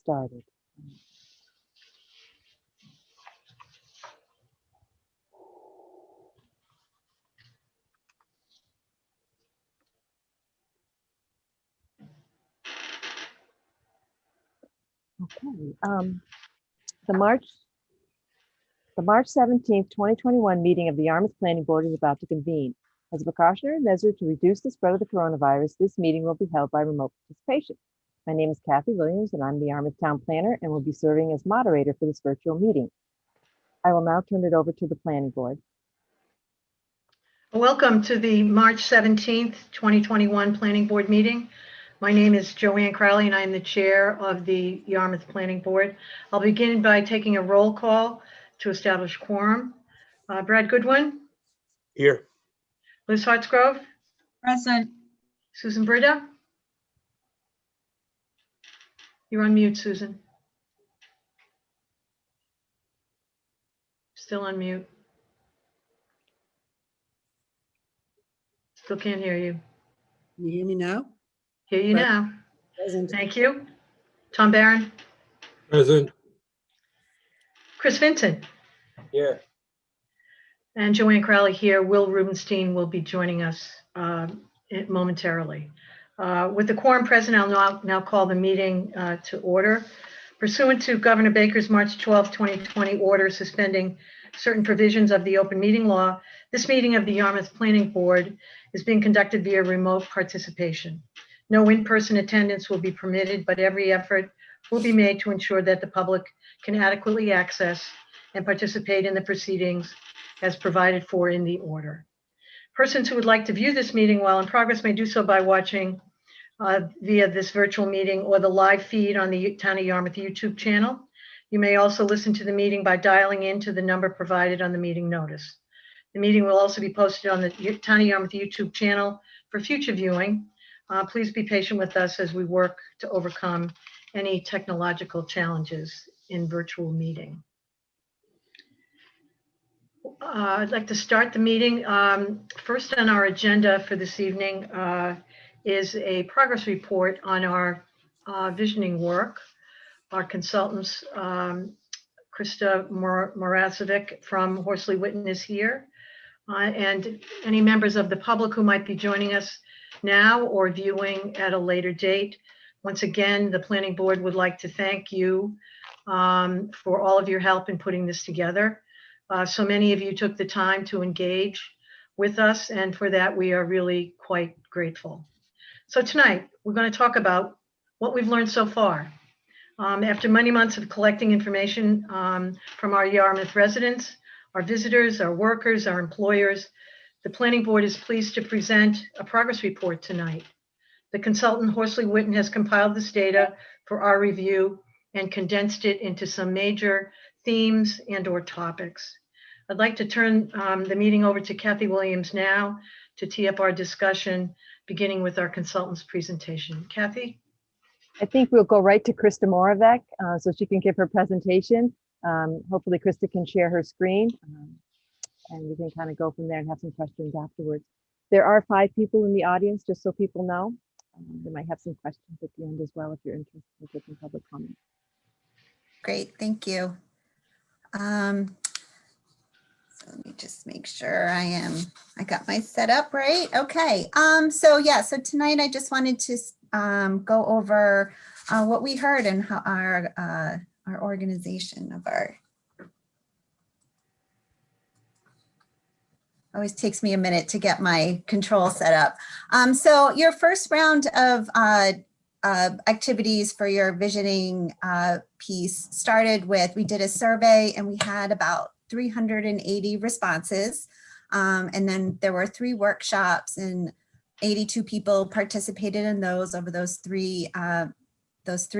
started. Okay, the March 17th, 2021 meeting of the Yarmouth Planning Board is about to convene. As a precautionary measure to reduce the spread of the coronavirus, this meeting will be held by remote participation. My name is Kathy Williams, and I'm the Yarmouth Town Planner and will be serving as moderator for this virtual meeting. I will now turn it over to the Planning Board. Welcome to the March 17th, 2021 Planning Board meeting. My name is Joanne Crowley and I am the chair of the Yarmouth Planning Board. I'll begin by taking a roll call to establish quorum. Brad Goodwin. Here. Liz Hartsgrove. Present. Susan Britta. You're on mute, Susan. Still on mute. Still can't hear you. Can you hear me now? Hear you now. Present. Thank you. Tom Barron. Present. Chris Vincent. Here. And Joanne Crowley here. Will Rubenstein will be joining us momentarily. With the quorum present, I'll now call the meeting to order. Pursuant to Governor Baker's March 12, 2020 order suspending certain provisions of the open meeting law, this meeting of the Yarmouth Planning Board is being conducted via remote participation. No in-person attendance will be permitted, but every effort will be made to ensure that the public can adequately access and participate in the proceedings as provided for in the order. Persons who would like to view this meeting while in progress may do so by watching via this virtual meeting or the live feed on the Town of Yarmouth YouTube channel. You may also listen to the meeting by dialing into the number provided on the meeting notice. The meeting will also be posted on the Town of Yarmouth YouTube channel for future viewing. Please be patient with us as we work to overcome any technological challenges in virtual meeting. I'd like to start the meeting. First on our agenda for this evening is a progress report on our visioning work. Our consultants, Krista Morazovic from Horsley Witten is here. And any members of the public who might be joining us now or viewing at a later date. Once again, the Planning Board would like to thank you for all of your help in putting this together. So many of you took the time to engage with us, and for that we are really quite grateful. So tonight we're going to talk about what we've learned so far. After many months of collecting information from our Yarmouth residents, our visitors, our workers, our employers, the Planning Board is pleased to present a progress report tonight. The consultant Horsley Witten has compiled this data for our review and condensed it into some major themes and/or topics. I'd like to turn the meeting over to Kathy Williams now to tee up our discussion, beginning with our consultant's presentation. Kathy? I think we'll go right to Krista Moravec so she can give her presentation. Hopefully Krista can share her screen and we can kind of go from there and have some questions afterwards. There are 5 people in the audience, just so people know. They might have some questions at the end as well if you're interested in taking public comment. Great, thank you. So let me just make sure I got my setup right. Okay, so tonight I just wanted to go over what we heard and how our organization of always takes me a minute to get my control set up. So your first round of activities for your visioning piece started with, we did a survey and we had about 380 responses. And then there were 3 workshops and 82 people participated in those over those three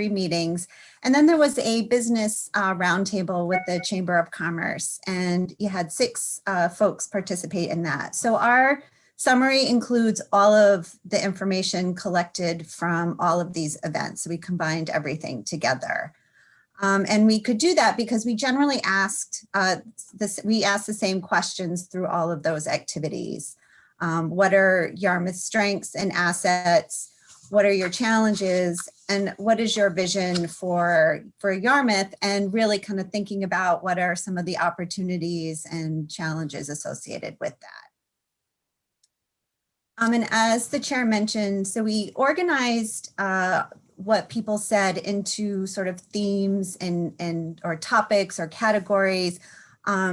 meetings. And then there was a business roundtable with the Chamber of Commerce, and you had 6 folks participate in that. So our summary includes all of the information collected from all of these events. So we combined everything together. And we could do that because we generally asked the same questions through all of those activities. What are Yarmouth's strengths and assets? what are your challenges, and what is your vision for Yarmouth, and really kind of thinking about what are some of the opportunities and challenges associated with that. And as the chair mentioned, so we organized what people said into sort of themes and or topics or categories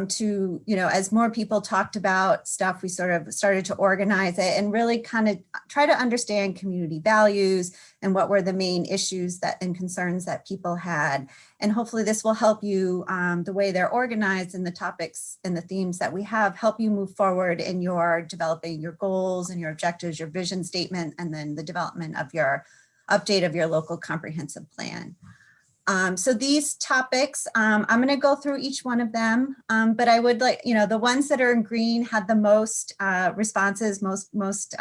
to, as more people talked about stuff, we sort of started to organize it and really kind of try to understand community values and what were the main issues and concerns that people had. And hopefully this will help you, the way they're organized and the topics and the themes that we have, help you move forward in your developing your goals and your objectives, your vision statement, and then the development of your update of your local comprehensive plan. So these topics, I'm going to go through each one of them, but I would like, the ones that are in green had the most responses, most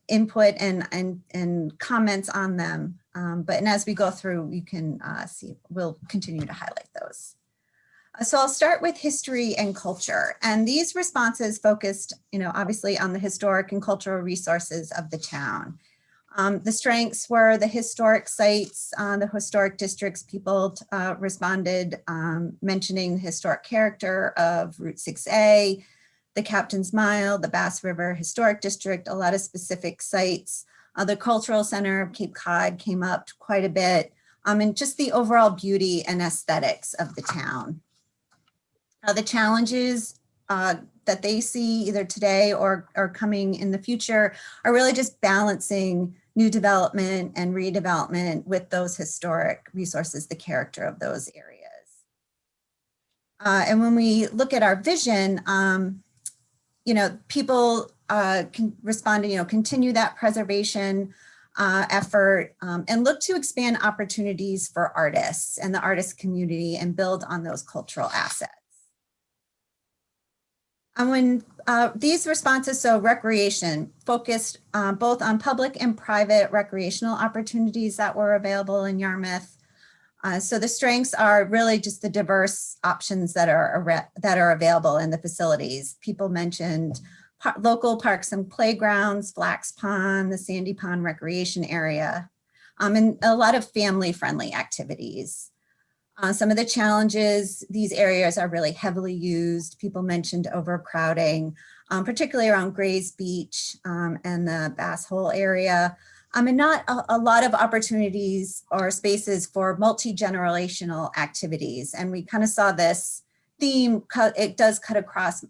input and comments on them. And as we go through, you can see, we'll continue to highlight those. So I'll start with history and culture. And these responses focused, obviously on the historic and cultural resources of the town. The strengths were the historic sites, the historic districts. People responded mentioning the historic character of Route 6A, the Captain's Mile, the Bass River Historic District, a lot of specific sites. The Cultural Center of Cape Cod came up quite a bit, and just the overall beauty and aesthetics of the town. The challenges that they see either today or coming in the future are really just balancing new development and redevelopment with those historic resources, the character of those areas. And when we look at our vision, people can respond to, continue that preservation effort and look to expand opportunities for artists and the artist community and build on those cultural assets. And when these responses, so recreation, focused both on public and private recreational opportunities that were available in Yarmouth. So the strengths are really just the diverse options that are available in the facilities. People mentioned local parks and playgrounds, Flax Pond, the Sandy Pond Recreation Area, and a lot of family-friendly activities. Some of the challenges, these areas are really heavily used. People mentioned overcrowding, particularly around Gray's Beach and the Bass Hole area. And not a lot of opportunities or spaces for multi-generational activities. And we kind of saw this theme, it does cut across,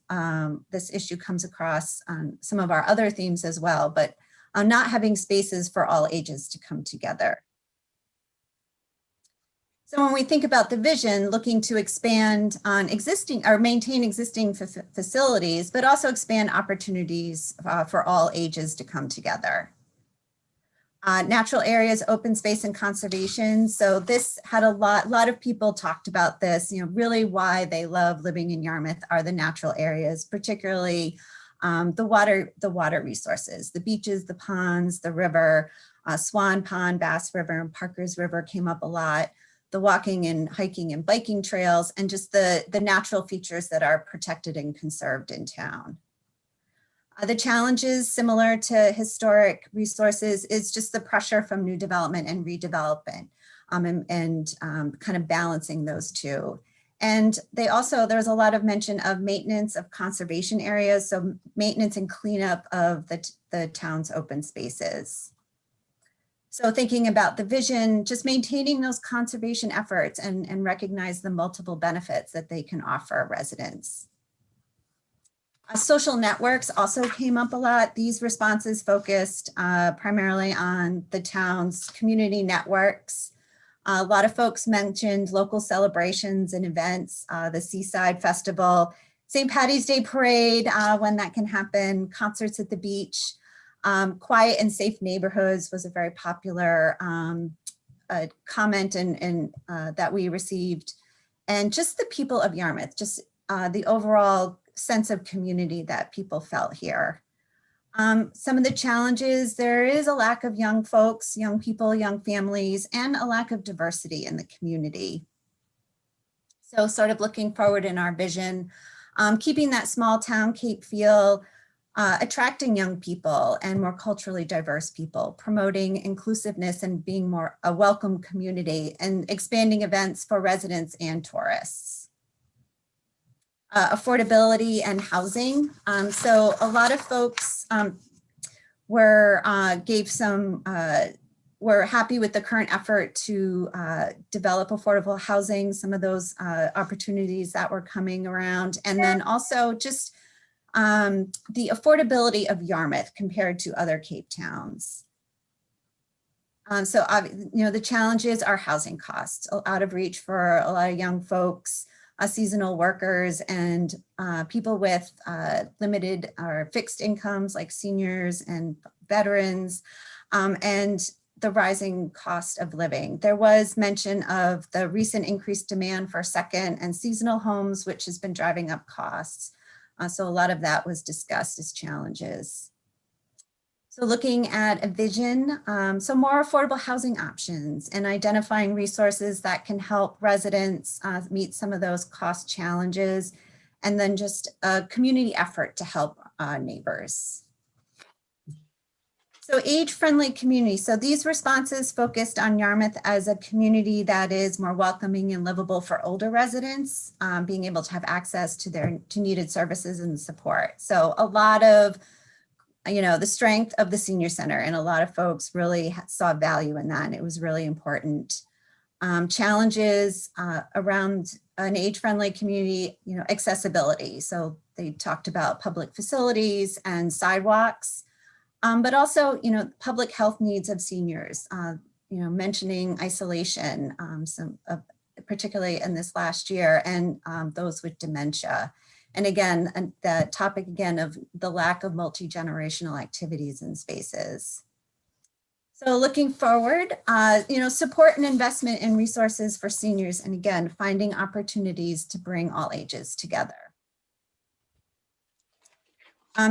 this issue comes across some of our other themes as well, but not having spaces for all ages to come together. So when we think about the vision, looking to expand on existing or maintain existing facilities, but also expand opportunities for all ages to come together. Natural areas, open space and conservation. So this had a lot of people talked about this, really why they love living in Yarmouth are the natural areas, particularly the water resources, the beaches, the ponds, the river, Swan Pond, Bass River, and Parker's River came up a lot. The walking and hiking and biking trails, and just the natural features that are protected and conserved in town. The challenges similar to historic resources is just the pressure from new development and redevelopment and kind of balancing those two. And there's a lot of mention of maintenance of conservation areas, so maintenance and cleanup of the town's open spaces. So thinking about the vision, just maintaining those conservation efforts and recognize the multiple benefits that they can offer residents. Social networks also came up a lot. These responses focused primarily on the town's community networks. A lot of folks mentioned local celebrations and events, the Seaside Festival, St. Patty's Day Parade, when that can happen, concerts at the beach. Quiet and safe neighborhoods was a very popular comment and that we received. And just the people of Yarmouth, just the overall sense of community that people felt here. Some of the challenges, there is a lack of young folks, young people, young families, and a lack of diversity in the community. So sort of looking forward in our vision, keeping that small town Cape feel, attracting young people and more culturally diverse people, promoting inclusiveness and being more a welcome community, and expanding events for residents and tourists. Affordability and housing. So a lot of folks were happy with the current effort to develop affordable housing, some of those opportunities that were coming around, and then also just the affordability of Yarmouth compared to other Cape towns. So, the challenges are housing costs, out of reach for a lot of young folks, seasonal workers, and people with limited or fixed incomes like seniors and veterans, and the rising cost of living. There was mention of the recent increased demand for second and seasonal homes, which has been driving up costs. So a lot of that was discussed as challenges. So looking at a vision, so more affordable housing options and identifying resources that can help residents meet some of those cost challenges, and then just a community effort to help neighbors. So age-friendly community. So these responses focused on Yarmouth as a community that is more welcoming and livable for older residents, being able to have access to needed services and support. So a lot of, the strength of the senior center, and a lot of folks really saw value in that, and it was really important. Challenges around an age-friendly community, accessibility. So they talked about public facilities and sidewalks. But also, public health needs of seniors, mentioning isolation, particularly in this last year, and those with dementia. And again, the topic again of the lack of multi-generational activities and spaces. So looking forward, support and investment in resources for seniors, and again, finding opportunities to bring all ages together.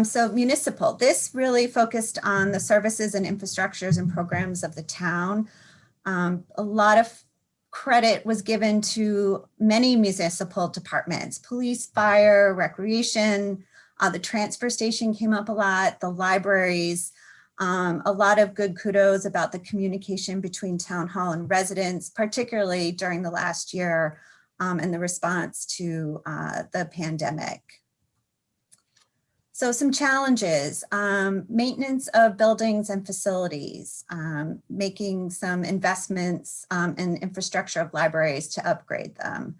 So Municipal, this really focused on the services and infrastructures and programs of the town. A lot of credit was given to many municipal departments: police, fire, recreation, the transfer station came up a lot, the libraries, a lot of good kudos about the communication between town hall and residents, particularly during the last year and the response to the pandemic. So some challenges, maintenance of buildings and facilities, making some investments in infrastructure of libraries to upgrade them,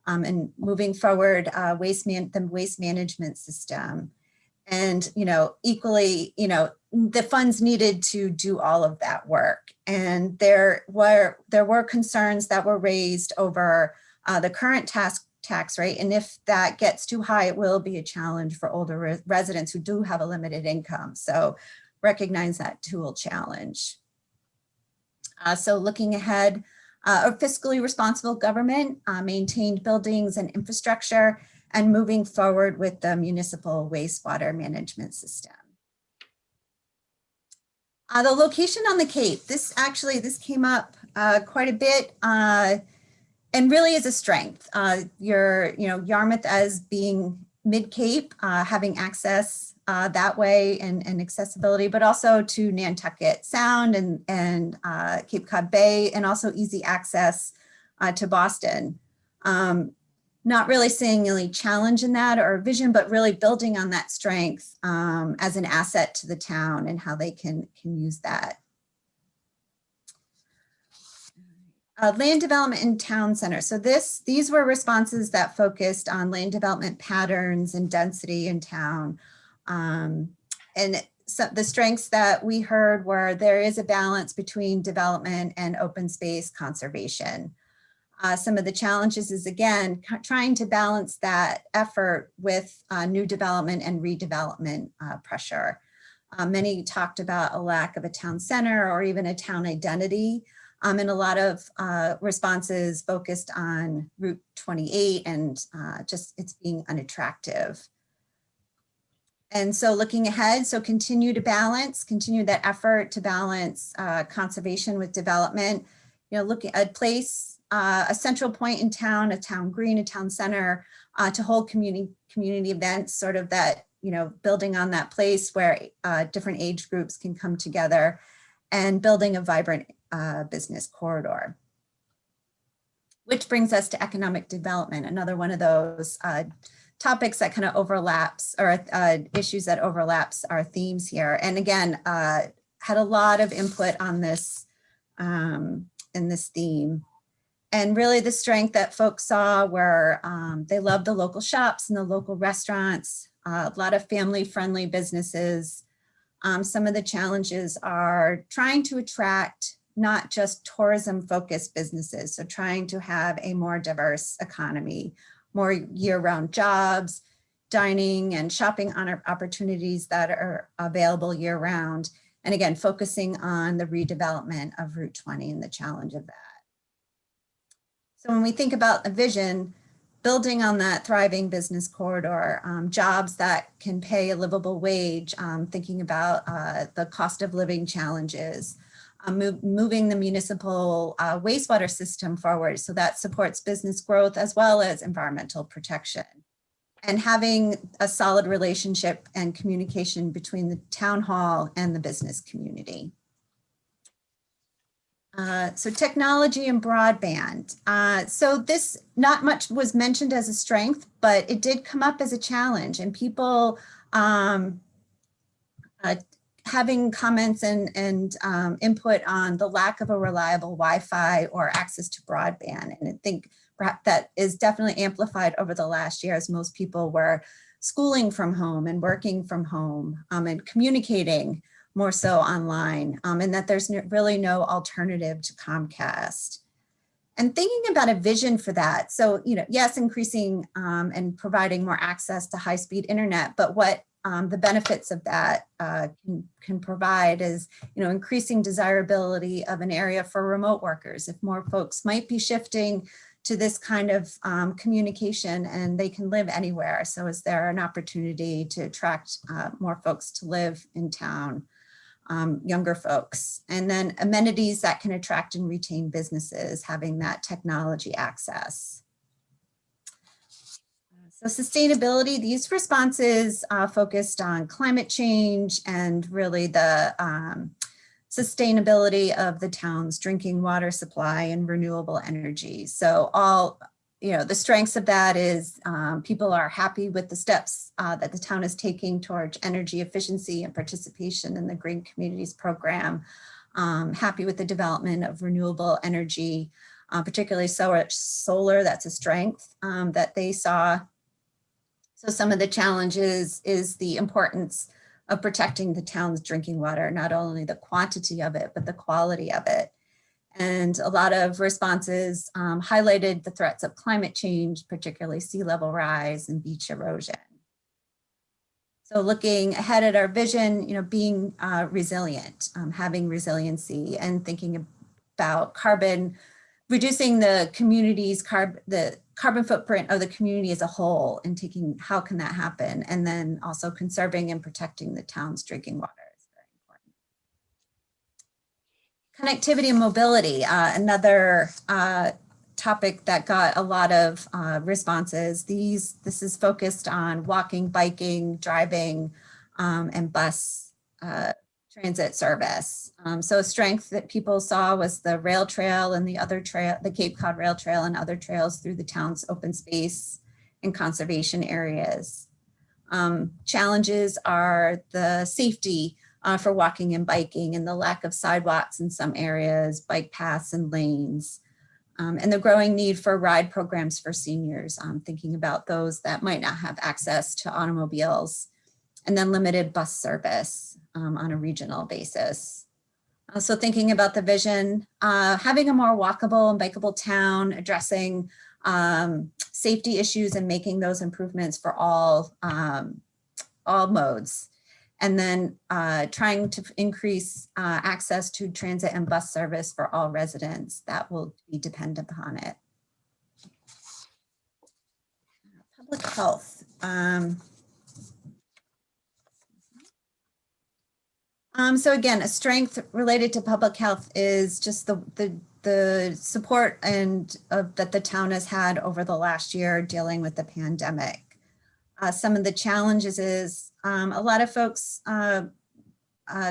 and moving forward, the waste management system. And, equally, the funds needed to do all of that work. And there were concerns that were raised over the current tax rate. And if that gets too high, it will be a challenge for older residents who do have a limited income. So recognize that dual challenge. So looking ahead, a fiscally responsible government, maintained buildings and infrastructure, and moving forward with the municipal wastewater management system. The location on the Cape, this came up quite a bit, and really is a strength. Yarmouth as being mid-Cape, having access that way and accessibility, but also to Nantucket Sound and Cape Cod Bay, and also easy access to Boston. Not really seeing any challenge in that or vision, but really building on that strength as an asset to the town and how they can use that. Land development in town center. So these were responses that focused on land development patterns and density in town. And so the strengths that we heard were there is a balance between development and open space conservation. Some of the challenges is, again, trying to balance that effort with new development and redevelopment pressure. Many talked about a lack of a town center or even a town identity. And a lot of responses focused on Route 28 and just it's being unattractive. And so looking ahead, so continue that effort to balance conservation with development. Look at a central point in town, a town green, a town center, to hold community events, sort of that building on that place where different age groups can come together and building a vibrant business corridor. Which brings us to economic development, another one of those topics that kind of overlaps, or issues that overlaps our themes here. And again, had a lot of input on this in this theme. And really the strength that folks saw were they loved the local shops and the local restaurants, a lot of family-friendly businesses. Some of the challenges are trying to attract not just tourism-focused businesses, so trying to have a more diverse economy, more year-round jobs, dining and shopping opportunities that are available year-round. And again, focusing on the redevelopment of Route 20 and the challenge of that. So when we think about a vision, building on that thriving business corridor, jobs that can pay a livable wage, thinking about the cost of living challenges, moving the municipal wastewater system forward so that supports business growth as well as environmental protection. And having a solid relationship and communication between the town hall and the business community. So technology and broadband. So this, not much was mentioned as a strength, but it did come up as a challenge, and people having comments and input on the lack of a reliable Wi-Fi or access to broadband. And I think perhaps that is definitely amplified over the last year as most people were schooling from home and working from home and communicating more so online, and that there's really no alternative to Comcast. And thinking about a vision for that. So, yes, increasing and providing more access to high-speed internet, but what the benefits of that can provide is, increasing desirability of an area for remote workers. If more folks might be shifting to this kind of communication and they can live anywhere. So is there an opportunity to attract more folks to live in town? Younger folks, and then amenities that can attract and retain businesses, having that technology access. So sustainability, these responses focused on climate change and really the sustainability of the town's drinking water supply and renewable energy. So all, the strengths of that is people are happy with the steps that the town is taking towards energy efficiency and participation in the Green Communities program, happy with the development of renewable energy, particularly solar, that's a strength that they saw. So some of the challenges is the importance of protecting the town's drinking water, not only the quantity of it, but the quality of it. And a lot of responses highlighted the threats of climate change, particularly sea level rise and beach erosion. So looking ahead at our vision, being resilient, having resiliency and thinking about reducing the community's the carbon footprint of the community as a whole, and taking how can that happen? And then also conserving and protecting the town's drinking water. Connectivity and mobility, another topic that got a lot of responses. This is focused on walking, biking, driving, and bus transit service. So a strength that people saw was the rail trail and the other trail, the Cape Cod Rail Trail and other trails through the town's open space and conservation areas. Challenges are the safety for walking and biking and the lack of sidewalks in some areas, bike paths and lanes, and the growing need for ride programs for seniors, thinking about those that might not have access to automobiles, and then limited bus service on a regional basis. So thinking about the vision, having a more walkable and bikeable town, addressing safety issues and making those improvements for all modes. And then trying to increase access to transit and bus service for all residents that will be dependent upon it. Public health. So again, a strength related to public health is just the support and that the town has had over the last year dealing with the pandemic. Some of the challenges is a lot of folks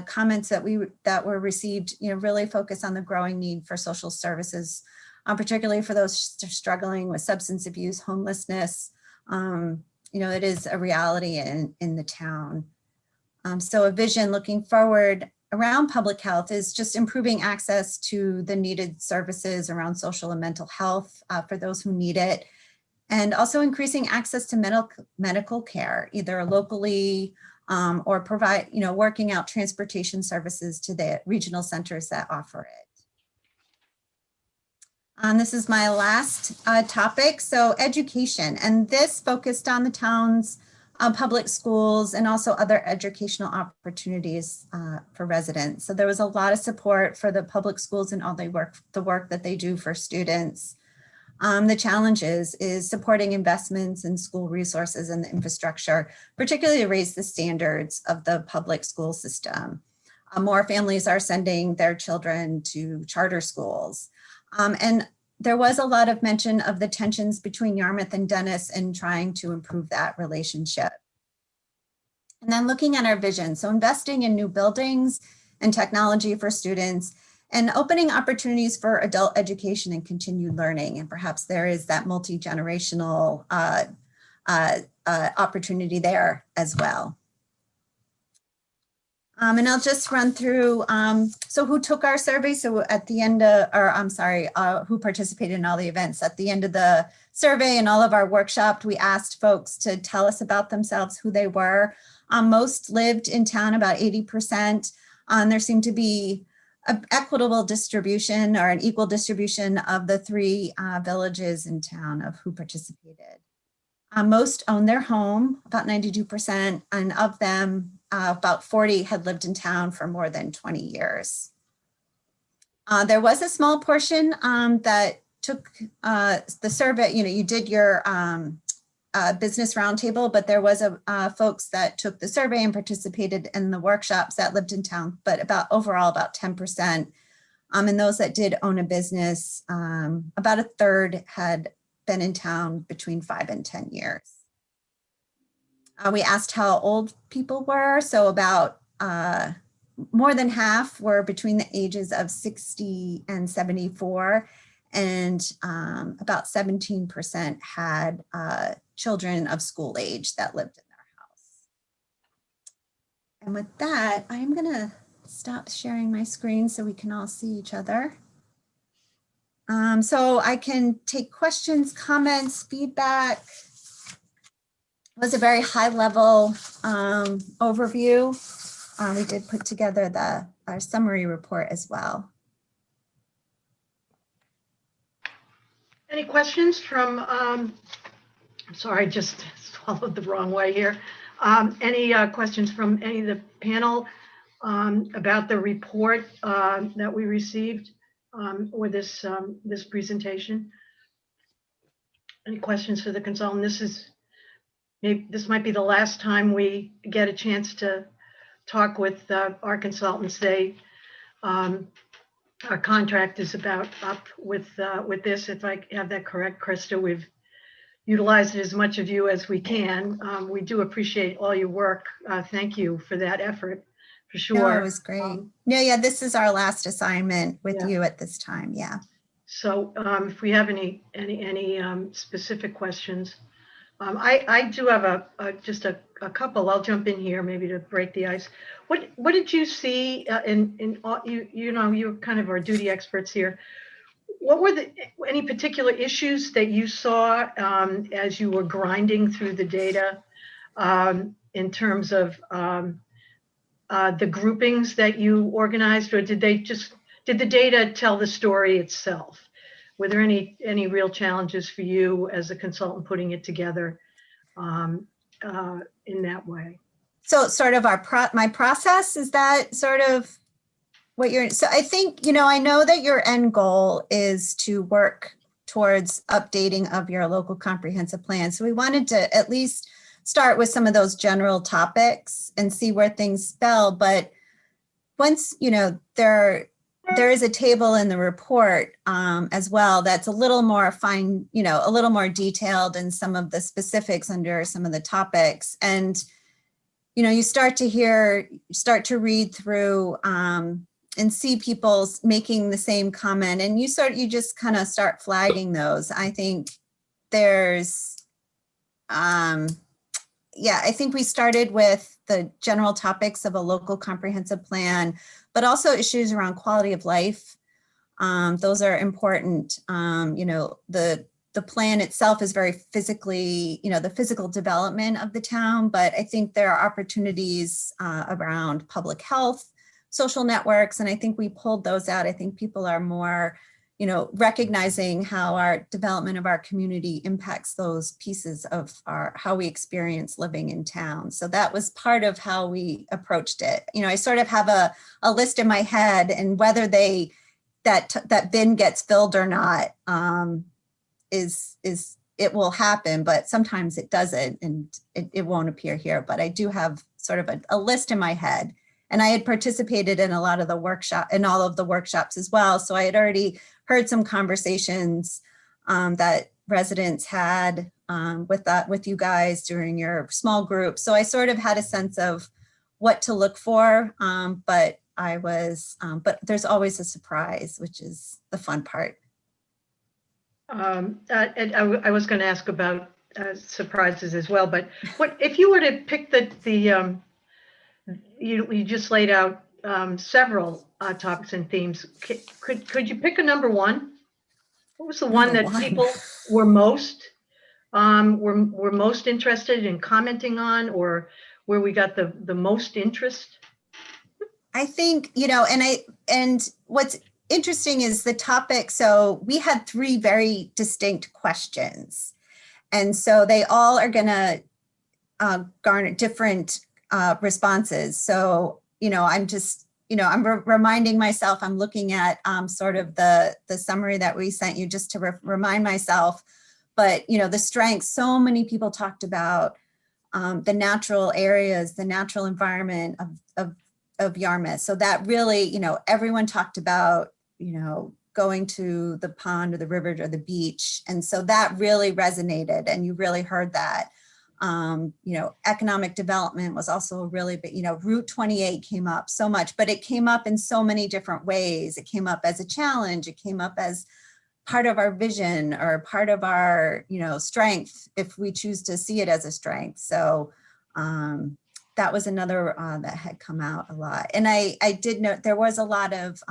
comments that were received, really focus on the growing need for social services, particularly for those struggling with substance abuse, homelessness. It is a reality in the town. So a vision looking forward around public health is just improving access to the needed services around social and mental health for those who need it, and also increasing access to medical care, either locally or working out transportation services to the regional centers that offer it. This is my last topic, so education, and this focused on the town's public schools and also other educational opportunities for residents. So there was a lot of support for the public schools and all the work that they do for students. The challenges is supporting investments in school resources and the infrastructure, particularly to raise the standards of the public school system. More families are sending their children to charter schools. And there was a lot of mention of the tensions between Yarmouth and Dennis and trying to improve that relationship. And then looking at our vision, so investing in new buildings and technology for students and opening opportunities for adult education and continued learning. And perhaps there is that multi-generational opportunity there as well. And I'll just run through, so who took our survey? So at the end of, who participated in all the events. At the end of the survey and all of our workshop, we asked folks to tell us about themselves, who they were. Most lived in town, about 80%. There seemed to be an equitable distribution or an equal distribution of the three villages in town of who participated. Most owned their home, about 92%, and of them, about 40 had lived in town for more than 20 years. There was a small portion that took the survey, you did your business roundtable, but there was folks that took the survey and participated in the workshops that lived in town, but overall about 10%. And those that did own a business, about a third had been in town between 5 and 10 years. We asked how old people were. So about more than half were between the ages of 60 and 74. And about 17% had children of school age that lived in their house. And with that, I'm gonna stop sharing my screen so we can all see each other. So I can take questions, comments, feedback. It was a very high level overview. We did put together our summary report as well. Any questions from, I'm sorry, I just swallowed the wrong way here. Any questions from any of the panel about the report that we received or this presentation? Any questions for the consultant? This might be the last time we get a chance to talk with our consultants. Our contract is about up with this. If I have that correct, Krista, we've utilized as much of you as we can. We do appreciate all your work. Thank you for that effort, for sure. No, it was great. Yeah, this is our last assignment with you at this time. Yeah. So if we have any specific questions, I do have just a couple. I'll jump in here maybe to break the ice. What did you see you're kind of our duty experts here. What were any particular issues that you saw as you were grinding through the data in terms of the groupings that you organized, or did the data tell the story itself? Were there any real challenges for you as a consultant putting it together in that way? So sort of my process, is that sort of what so I think, I know that your end goal is to work towards updating of your local comprehensive plan. So we wanted to at least start with some of those general topics and see where things fell. But once, there is a table in the report as well that's a little more fine, a little more detailed in some of the specifics under some of the topics. And, you start to read through and see people making the same comment, and you just kind of start flagging those. I think there's, I think we started with the general topics of a local comprehensive plan, but also issues around quality of life. Those are important. The plan itself is very physically, the physical development of the town, but I think there are opportunities around public health, social networks, and I think we pulled those out. I think people are more, recognizing how our development of our community impacts those pieces of how we experience living in town. So that was part of how we approached it. I sort of have a list in my head, and whether that bin gets filled or not it will happen, but sometimes it doesn't, and it won't appear here. But I do have sort of a list in my head, and I had participated in all of the workshops as well. So I had already heard some conversations that residents had with you guys during your small group. So I sort of had a sense of what to look for, but there's always a surprise, which is the fun part. And I was going to ask about surprises as well, but what if you were to pick you just laid out several topics and themes. Could you pick a number one? What was the one that people were most interested in commenting on, or where we got the most interest? I think, and what's interesting is the topic. So we had 3 very distinct questions. And so they all are going to garner different responses. So, I'm just, I'm reminding myself, I'm looking at sort of the summary that we sent you just to remind myself. But, the strengths, so many people talked about the natural areas, the natural environment of Yarmouth. So that really, everyone talked about, going to the pond or the river or the beach. And so that really resonated, and you really heard that. Economic development was also a really big, Route 28 came up so much, but it came up in so many different ways. It came up as a challenge. It came up as part of our vision or part of our, strength, if we choose to see it as a strength. So that was another that had come out a lot. And I did note there was a lot of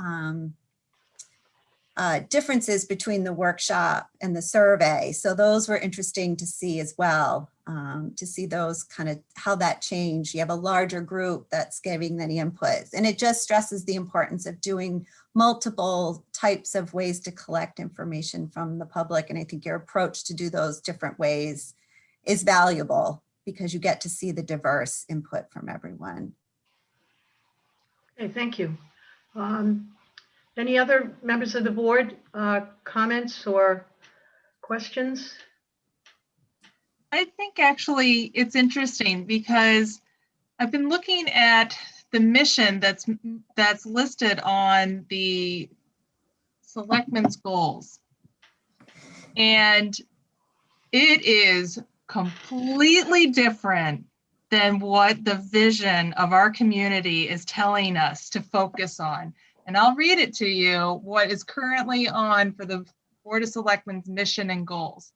differences between the workshop and the survey. So those were interesting to see as well, to see those kind of how that changed. You have a larger group that's giving the inputs, and it just stresses the importance of doing multiple types of ways to collect information from the public. And I think your approach to do those different ways is valuable because you get to see the diverse input from everyone. Okay, thank you. Any other members of the board comments or questions? I think actually it's interesting because I've been looking at the mission that's listed on the Selectmen's Goals, and it is completely different than what the vision of our community is telling us to focus on. And I'll read it to you, what is currently on for the Board of Selectmen's mission and goals.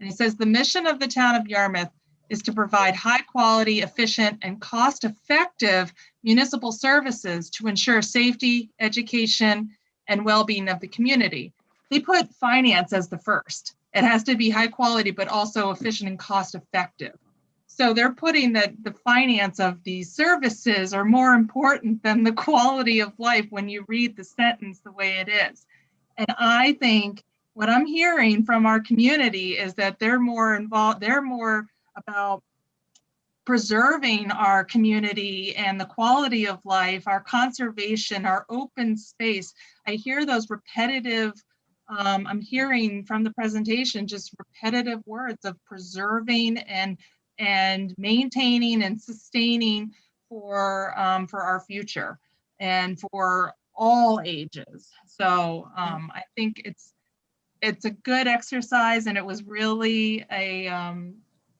And it says, the mission of the town of Yarmouth is to provide high quality, efficient, and cost-effective municipal services to ensure safety, education, and well-being of the community. They put finance as the first. It has to be high quality, but also efficient and cost-effective. So they're putting that the finance of these services are more important than the quality of life when you read the sentence the way it is. And I think what I'm hearing from our community is that they're more involved, they're more about preserving our community and the quality of life, our conservation, our open space. I hear those repetitive, I'm hearing from the presentation, just repetitive words of preserving and maintaining and sustaining for our future and for all ages. So I think it's a good exercise, and it was really a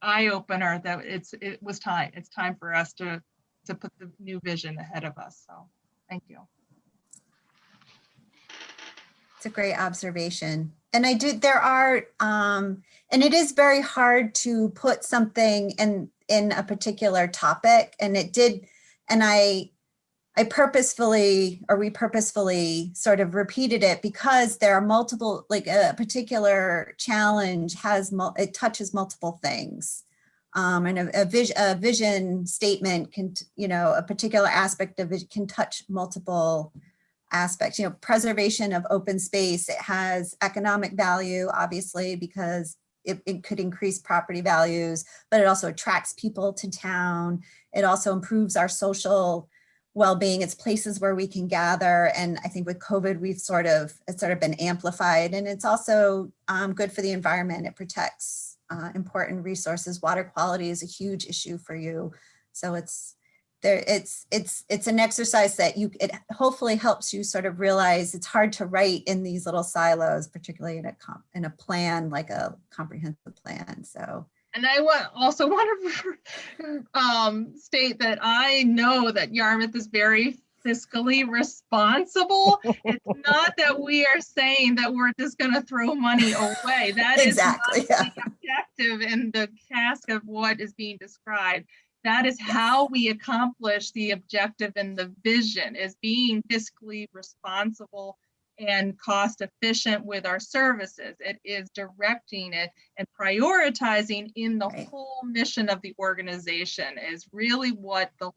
eye opener that it was time. It's time for us to put the new vision ahead of us. So thank you. It's a great observation. And and it is very hard to put something in a particular topic. And I purposefully, or we purposefully sort of repeated it because there are multiple, like a particular challenge it touches multiple things. And a vision statement can, a particular aspect of it can touch multiple aspects. Preservation of open space, it has economic value, obviously, because it could increase property values, but it also attracts people to town. It also improves our social well-being. It's places where we can gather. And I think with COVID, it's sort of been amplified. And it's also good for the environment. It protects important resources. Water quality is a huge issue for you. So it's an exercise that it hopefully helps you sort of realize it's hard to write in these little silos, particularly in a plan, like a comprehensive plan. So. And I also want to state that I know that Yarmouth is very fiscally responsible. It's not that we are saying that we're just going to throw money away. That exactly, is not the objective in the task of what is being described. That is how we accomplish the objective and the vision, is being fiscally responsible and cost efficient with our services. It is directing it and prioritizing in the whole mission of the organization is really what the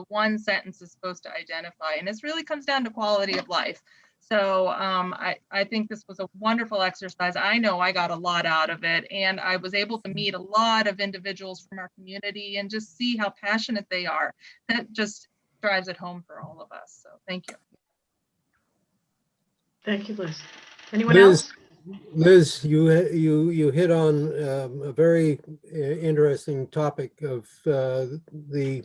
one sentence is supposed to identify. And this really comes down to quality of life. So I think this was a wonderful exercise. I know I got a lot out of it, and I was able to meet a lot of individuals from our community and just see how passionate they are. That just drives it home for all of us. So thank you. Thank you, Liz. Anyone else? Liz, you hit on a very interesting topic of the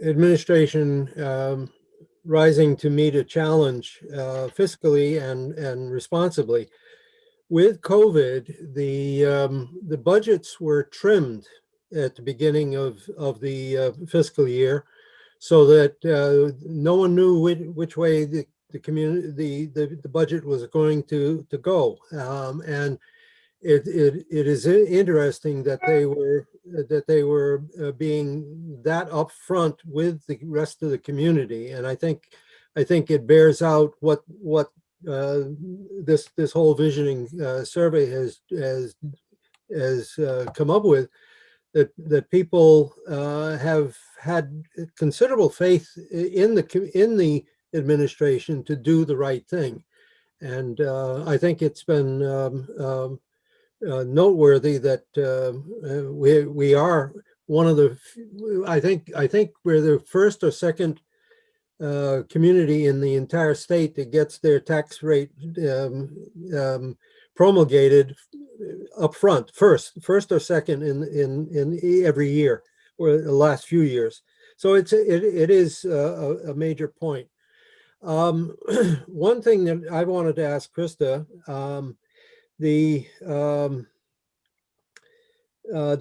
administration rising to meet a challenge fiscally and responsibly. With COVID, the budgets were trimmed at the beginning of the fiscal year, so that no one knew which way the community, the budget was going to go, and it is interesting that they were being that upfront with the rest of the community, and I think it bears out what this whole visioning survey has come up with. That people have had considerable faith in the administration to do the right thing, and I think it's been noteworthy that we are one of the. I think we're the first or second community in the entire state that gets their tax rate promulgated up front, first or second in every year or the last few years. So it is a major point. One thing that I wanted to ask Krista, the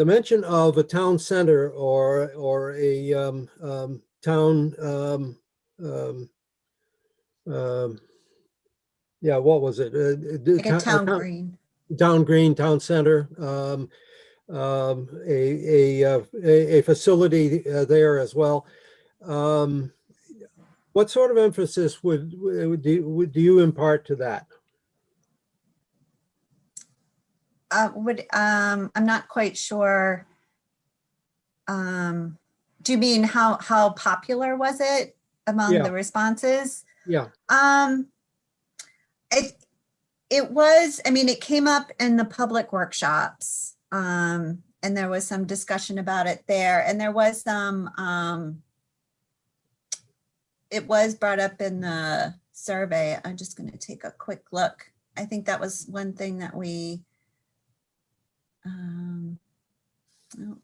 mention of a town center or a town. Yeah, what was it? Like a town green. Town green, town center, a facility there as well. What sort of emphasis would you impart to that? I'm not quite sure. Do you mean how popular was it among the responses? Yeah. It was, I mean, it came up in the public workshops, and there was some discussion about it there, and there was some, it was brought up in the survey. I'm just going to take a quick look. I think that was one thing that we, no,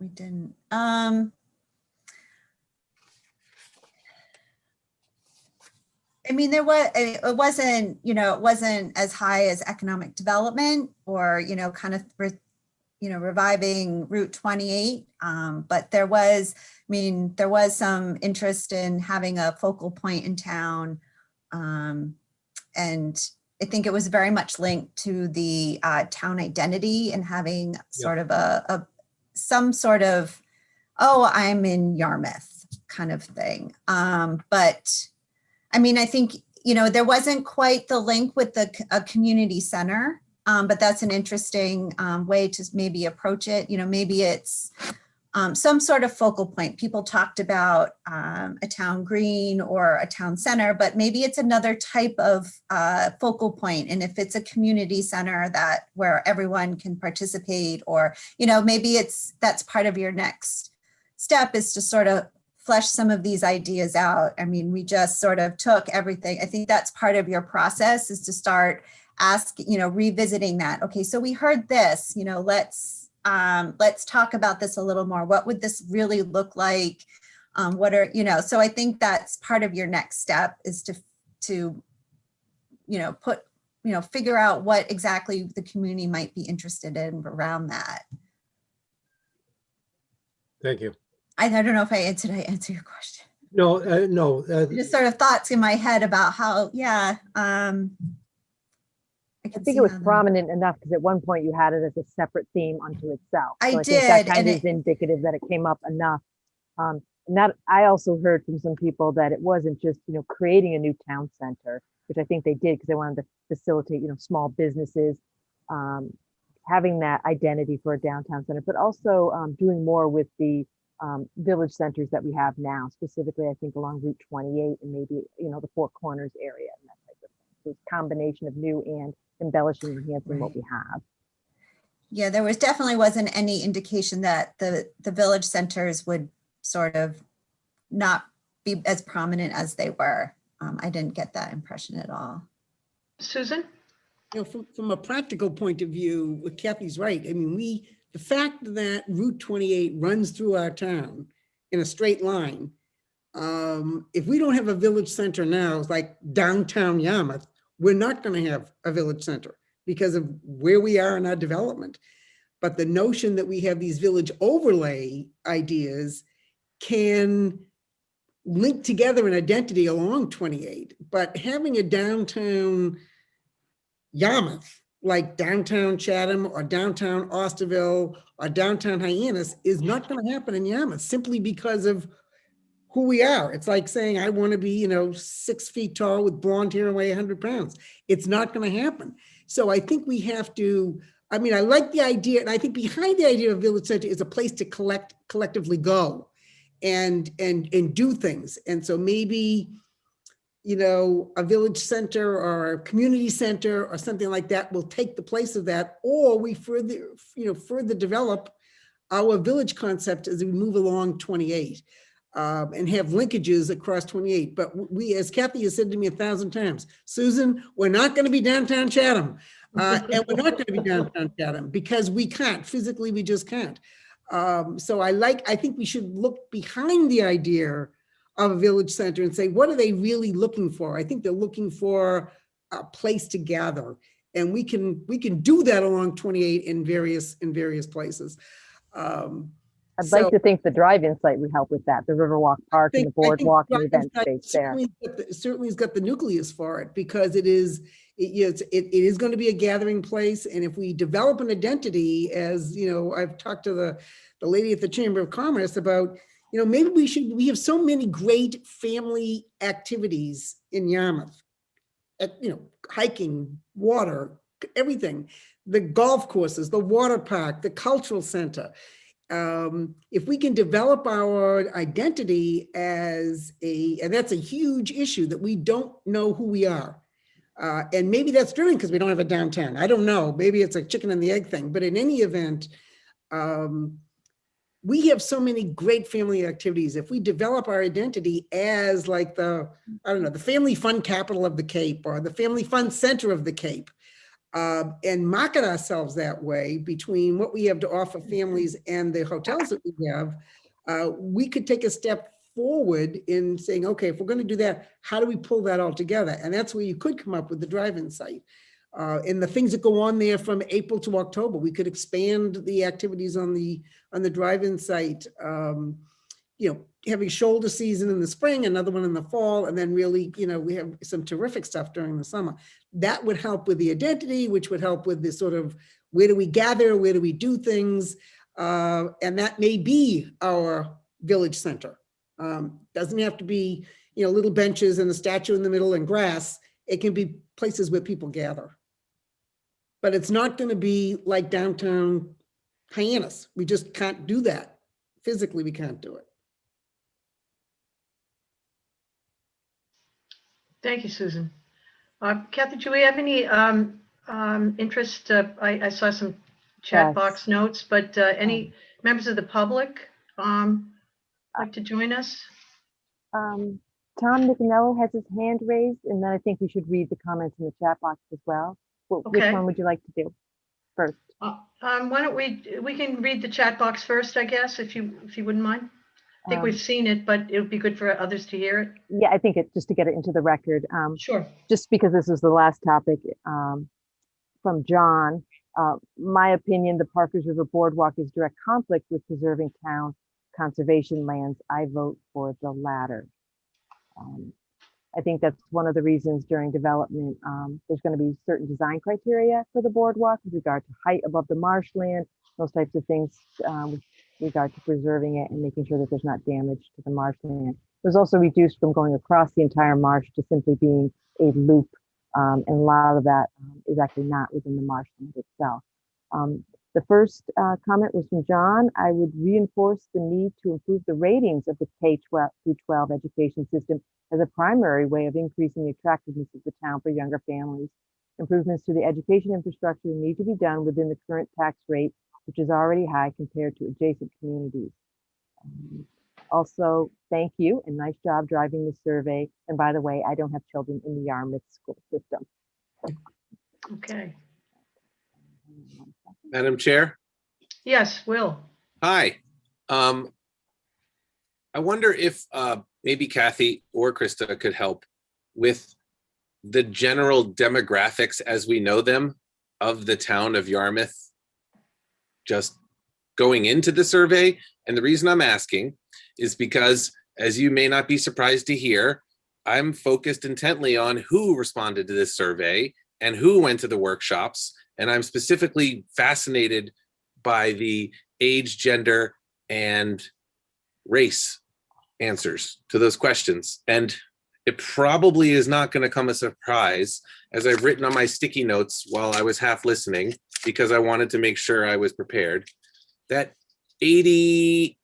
we didn't. I mean, it wasn't, it wasn't as high as economic development or, kind of, reviving Route 28. But there was some interest in having a focal point in town. And I think it was very much linked to the town identity and having sort of some sort of, oh, I'm in Yarmouth kind of thing. But I mean, I think, there wasn't quite the link with a community center, but that's an interesting way to maybe approach it. Maybe it's some sort of focal point. People talked about a town green or a town center, but maybe it's another type of focal point. And if it's a community center where everyone can participate, or, maybe that's part of your next step is to sort of flesh some of these ideas out. I mean, we just sort of took everything. I think that's part of your process, is to start revisiting that. Okay, so we heard this, let's talk about this a little more. What would this really look like? So I think that's part of your next step, is to figure out what exactly the community might be interested in around that. Thank you. I don't know if I answer your question. No, no. Just sort of thoughts in my head about how, I think it was prominent enough because at one point you had it as a separate theme unto itself. I think did, that kind and of is indicative that it came up enough. And that I also heard from some people that it wasn't just, creating a new town center, which I think they did because they wanted to facilitate, small businesses, having that identity for a downtown center, but also doing more with the village centers that we have now, specifically, I think along Route 28 and maybe, the Four Corners area and that type of thing. So it's a combination of new and embellishing and enhancing what we have. Yeah, there definitely wasn't any indication that the village centers would sort of not be as prominent as they were. I didn't get that impression at all. Susan? From a practical point of view, Kathy's right. I mean, the fact that Route 28 runs through our town in a straight line, if we don't have a village center now, it's like downtown Yarmouth, we're not going to have a village center because of where we are in our development. But the notion that we have these village overlay ideas can link together an identity along 28, but having a downtown Yarmouth, like downtown Chatham or downtown Osterville or downtown Hyannis, is not going to happen in Yarmouth simply because of who we are. It's like saying, I want to be, 6 feet tall with blonde hair and weigh 100 pounds. It's not going to happen. So I think we have to, I like the idea, and I think behind the idea of village center is a place to collectively go and do things. And so maybe, a village center or a community center or something like that will take the place of that, or we further develop our village concept as we move along 28 and have linkages across 28. But we, as Kathy has said to me 1,000 times, Susan, we're not going to be downtown Chatham. And we're not going to be downtown Chatham because we can't, physically, we just can't. So I think we should look behind the idea of a village center and say, what are they really looking for? I think they're looking for a place to gather, and we can do that along 28 in various places. I'd like to think the drive-in site would help with that, the Riverwalk Park and the boardwalk and event space there. Certainly has got the nucleus for it, because it is going to be a gathering place. And if we develop an identity, as I've talked to the lady at the Chamber of Commerce about, maybe we have so many great family activities in Yarmouth, hiking, water, everything, the golf courses, the water park, the cultural center. If we can develop our identity and that's a huge issue, that we don't know who we are. And maybe that's driven because we don't have a downtown. I don't know. Maybe it's a chicken and the egg thing. But in any event, we have so many great family activities. If we develop our identity as like the family fun capital of the Cape or the family fun center of the Cape, and market ourselves that way between what we have to offer families and the hotels that we have, we could take a step forward in saying, okay, if we're going to do that, how do we pull that all together? And that's where you could come up with the drive-in site. And the things that go on there from April to October, we could expand the activities on the drive-in site. Having shoulder season in the spring, another one in the fall, and then really, we have some terrific stuff during the summer. That would help with the identity, which would help with this sort of, where do we gather, where do we do things? And that may be our village center. Doesn't have to be, little benches and a statue in the middle and grass. It can be places where people gather. But it's not going to be like downtown Hyannis. We just can't do that. Physically, we can't do it. Thank you, Susan. Kathy, do we have any interest? I saw some chat Yes. box notes, but any members of the public like to join us? Tom McNello has his hand raised, and then I think we should read the comments in the chat box as well. Which Okay. one would you like to do first? Why don't we can read the chat box first, I guess, if you wouldn't mind. I think we've seen it, but it would be good for others to hear it. Yeah, I think it's just to get it into the record. Sure. Just because this was the last topic from John, my opinion, the Parkers River Boardwalk is direct conflict with preserving town conservation lands. I vote for the latter. I think that's one of the reasons during development, there's going to be certain design criteria for the boardwalk with regard to height above the marshland, those types of things with regard to preserving it and making sure that there's not damage to the marshland. It was also reduced from going across the entire marsh to simply being a loop, and a lot of that is actually not within the marshland itself. The first comment was from John. I would reinforce the need to improve the ratings of the K-12 through 12 education system as a primary way of increasing the attractiveness of the town for younger families. Improvements to the education infrastructure need to be done within the current tax rate, which is already high compared to adjacent communities. Also, thank you and nice job driving the survey. And by the way, I don't have children in the Yarmouth school system. Okay. Madam Chair? Yes, Will. Hi. I wonder if maybe Kathy or Krista could help with the general demographics as we know them of the town of Yarmouth, just going into the survey. And the reason I'm asking is because, as you may not be surprised to hear, I'm focused intently on who responded to this survey and who went to the workshops. And I'm specifically fascinated by the age, gender, and race answers to those questions. And it probably is not going to come as a surprise, as I've written on my sticky notes while I was half listening, because I wanted to make sure I was prepared, that 88%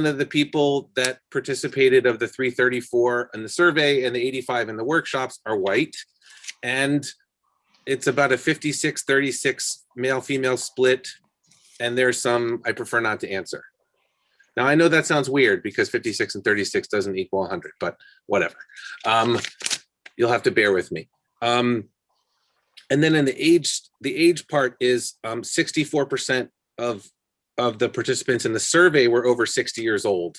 of the people that participated of the 334 in the survey and the 85 in the workshops are white. And it's about a 56-36 male-female split. And there's some I prefer not to answer. Now, I know that sounds weird because 56 and 36 doesn't equal 100, but whatever. You'll have to bear with me. And then in the age part is 64% of the participants in the survey were over 60 years old,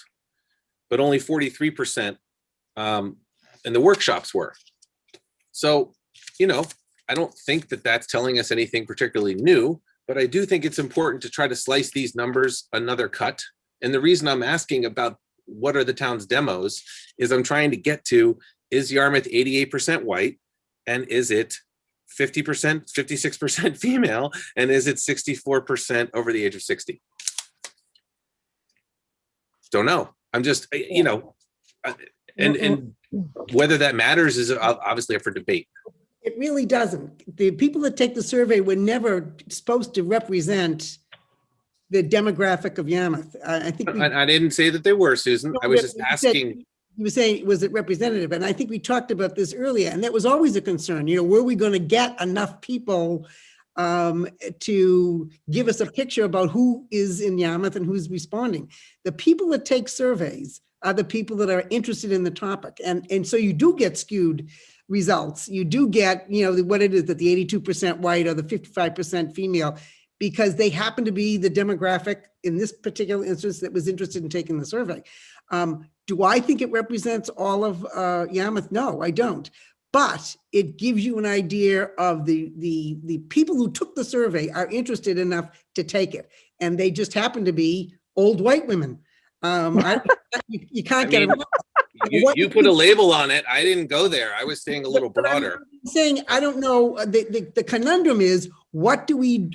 but only 43% in the workshops were. So, I don't think that that's telling us anything particularly new, but I do think it's important to try to slice these numbers another cut. And the reason I'm asking about what are the town's demos is I'm trying to get to, is Yarmouth 88% white? And is it 50%, 56% female? And is it 64% over the age of 60? Don't know. I'm just, and whether that matters is obviously up for debate. It really doesn't. The people that take the survey were never supposed to represent the demographic of Yarmouth. I think I didn't say that they were, Susan. I was just asking. You were saying, was it representative? And I think we talked about this earlier, and that was always a concern. Were we going to get enough people to give us a picture about who is in Yarmouth and who's responding? The people that take surveys are the people that are interested in the topic. And so you do get skewed results. You do get, what it is, that the 82% white or the 55% female, because they happen to be the demographic in this particular instance that was interested in taking the survey. Do I think it represents all of Yarmouth? No, I don't. But it gives you an idea of the people who took the survey are interested enough to take it. And they just happen to be old white women. You can't get around. You put a label on it. I didn't go there. I was staying a little broader. I'm saying, I don't know. The conundrum is, what can we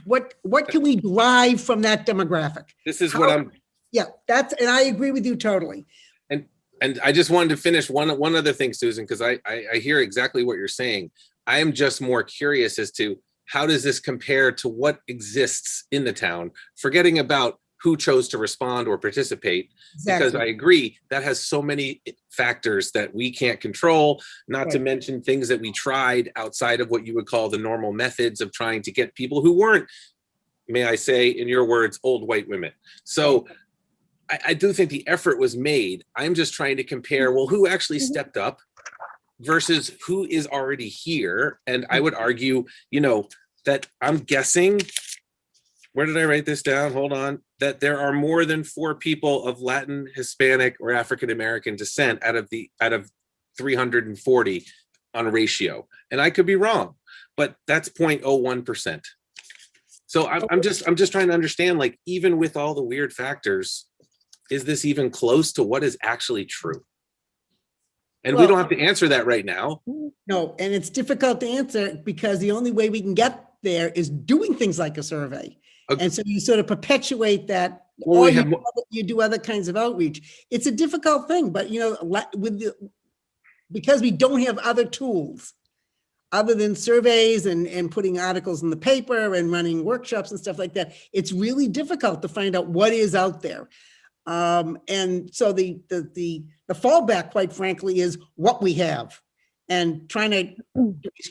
derive from that demographic? This is what I'm. Yeah, and I agree with you totally. And I just wanted to finish one other thing, Susan, because I hear exactly what you're saying. I am just more curious as to how does this compare to what exists in the town, forgetting about who chose to respond or participate, because I agree that has so many factors that we can't control, not to mention things that we tried outside of what you would call the normal methods of trying to get people who weren't, may I say, in your words, old white women. So I do think the effort was made. I'm just trying to compare, well, who actually stepped up versus who is already here. And I would argue, that I'm guessing, where did I write this down? Hold on. That there are more than 4 people of Latin, Hispanic, or African-American descent out of 340 on ratio. And I could be wrong, but that's 0.01%. So I'm just trying to understand, like, even with all the weird factors, is this even close to what is actually true? And we don't have to answer that right now. No, and it's difficult to answer because the only way we can get there is doing things like a survey. Okay. And so you sort of perpetuate that, or you do other kinds of outreach. It's a difficult thing, but because we don't have other tools other than surveys and putting articles in the paper and running workshops and stuff like that, it's really difficult to find out what is out there. And so the fallback, quite frankly, is what we have, and trying to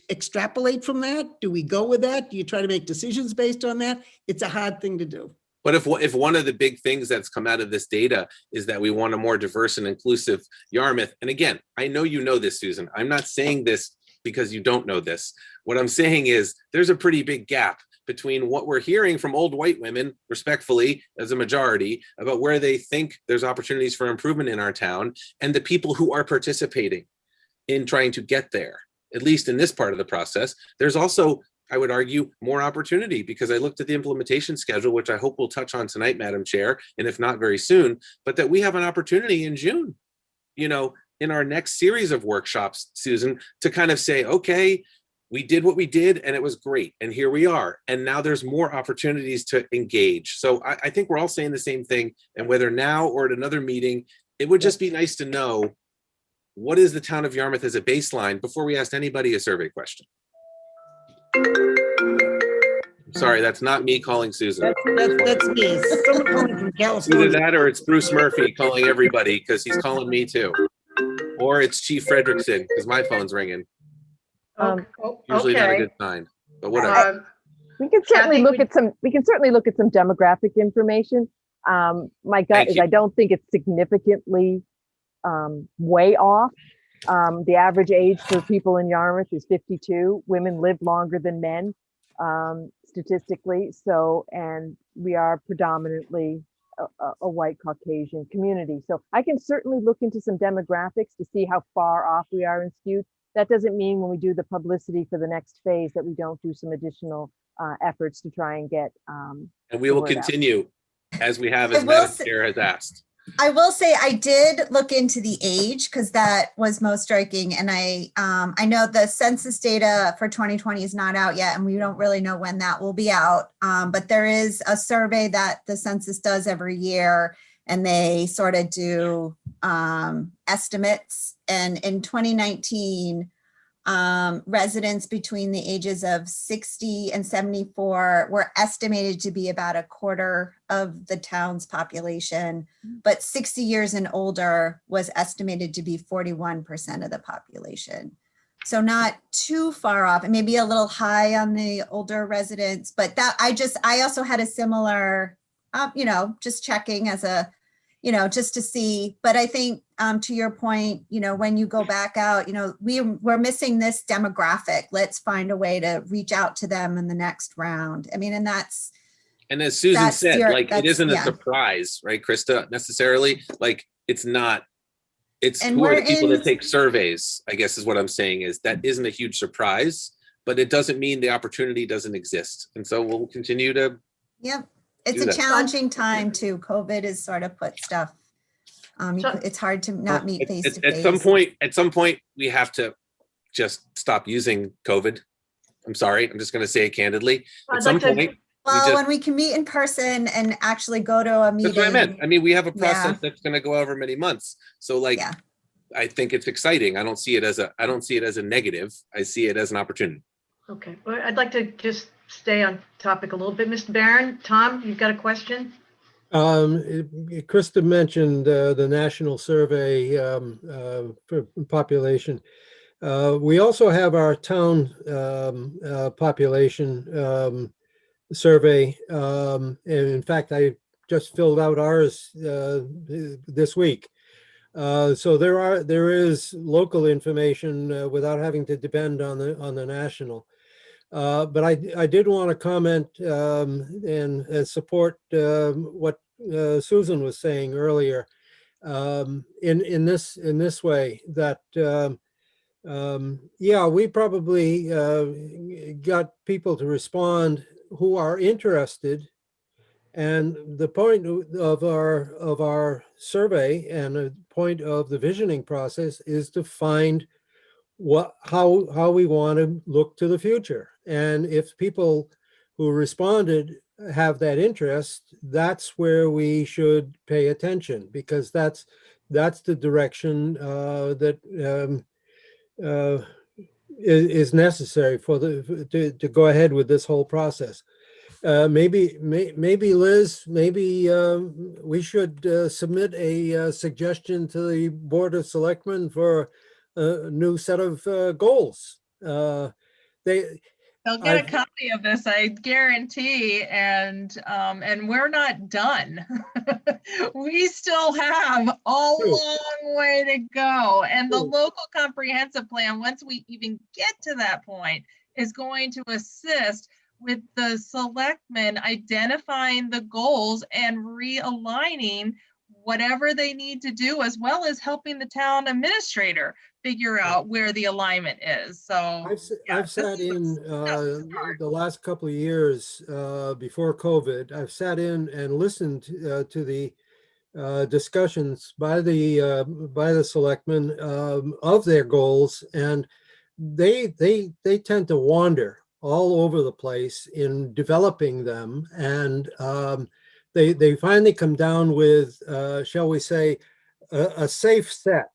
extrapolate from that. Do we go with that? Do you try to make decisions based on that? It's a hard thing to do. But if one of the big things that's come out of this data is that we want a more diverse and inclusive Yarmouth, and again, I know you know this, Susan. I'm not saying this because you don't know this. What I'm saying is there's a pretty big gap between what we're hearing from old white women, respectfully, as a majority, about where they think there's opportunities for improvement in our town, and the people who are participating in trying to get there, at least in this part of the process. There's also, I would argue, more opportunity, because I looked at the implementation schedule, which I hope we'll touch on tonight, Madam Chair, and if not very soon, but that we have an opportunity in June, in our next series of workshops, Susan, to kind of say, okay, we did what we did and it was great, and here we are, and now there's more opportunities to engage. So I think we're all saying the same thing, and whether now or at another meeting, it would just be nice to know, what is the town of Yarmouth as a baseline before we ask anybody a survey question. Sorry, that's not me calling Susan. That's me. It's someone calling from California. Either that or it's Bruce Murphy calling everybody, because he's calling me too. Or it's Chief Frederickson, because my phone's ringing. Usually not a good sign, but whatever. We can certainly look at some. We can certainly look at some demographic information. My gut is I don't think it's significantly way off. The average age for people in Yarmouth is 52. Women live longer than men, statistically. So, and we are predominantly a white Caucasian community. So I can certainly look into some demographics to see how far off we are in skewed. That doesn't mean when we do the publicity for the next phase that we don't do some additional efforts to try and get. And we will continue as we have, as Madam Chair has asked. I will say I did look into the age, because that was most striking. And I know the census data for 2020 is not out yet, and we don't really know when that will be out. But there is a survey that the census does every year, and they sort of do estimates. And in 2019, residents between the ages of 60 and 74 were estimated to be about a quarter of the town's population, but 60 years and older was estimated to be 41% of the population. So not too far off, and maybe a little high on the older residents, but that I also had a similar, just checking as a, just to see. But I think to your point, when you go back out, we're missing this demographic. Let's find a way to reach out to them in the next round. I mean, and that's. And as Susan said, it isn't a surprise, right, Krista, necessarily. Like, it's not It's And who are we're the people in- that take surveys, I guess is what I'm saying, is that isn't a huge surprise, but it doesn't mean the opportunity doesn't exist. And so we'll continue to, Yep. It's do a that. challenging time too. COVID has sort of put stuff, So- it's hard to not meet face to at some face. point, we have to just stop using COVID. I'm sorry, I'm just gonna say it candidly. At I'd some like to- point, Well, when we can meet in person and actually go to a meeting. that's what I meant. I mean, we have a Yeah. process that's gonna go over many months. So like, Yeah. I think it's exciting. I don't see it as a negative. I see it as an opportunity. Okay, well, I'd like to just stay on topic a little bit. Mr. Barron, Tom, you've got a question? Krista mentioned the national survey for population. We also have our town population survey. And in fact, I just filled out ours this week. So there is local information without having to depend on the national. But I did want to comment and support what Susan was saying earlier in this way, that yeah, we probably got people to respond who are interested. And the point of our survey and the point of the visioning process is to find how we want to look to the future. And if people who responded have that interest, that's where we should pay attention, because that's the direction that is necessary for to go ahead with this whole process. Maybe Liz, maybe we should submit a suggestion to the Board of Selectmen for a new set of goals. They'll get a copy of this, I guarantee, and we're not done. We still have a long way to go. And the local comprehensive plan, once we even get to that point, is going to assist with the selectmen identifying the goals and realigning whatever they need to do, as well as helping the town administrator figure out where the alignment is. So I've sat in the last couple of years before COVID. I've sat in and listened to the discussions by the selectmen of their goals, and they tend to wander all over the place in developing them, and they finally come down with shall we say a safe set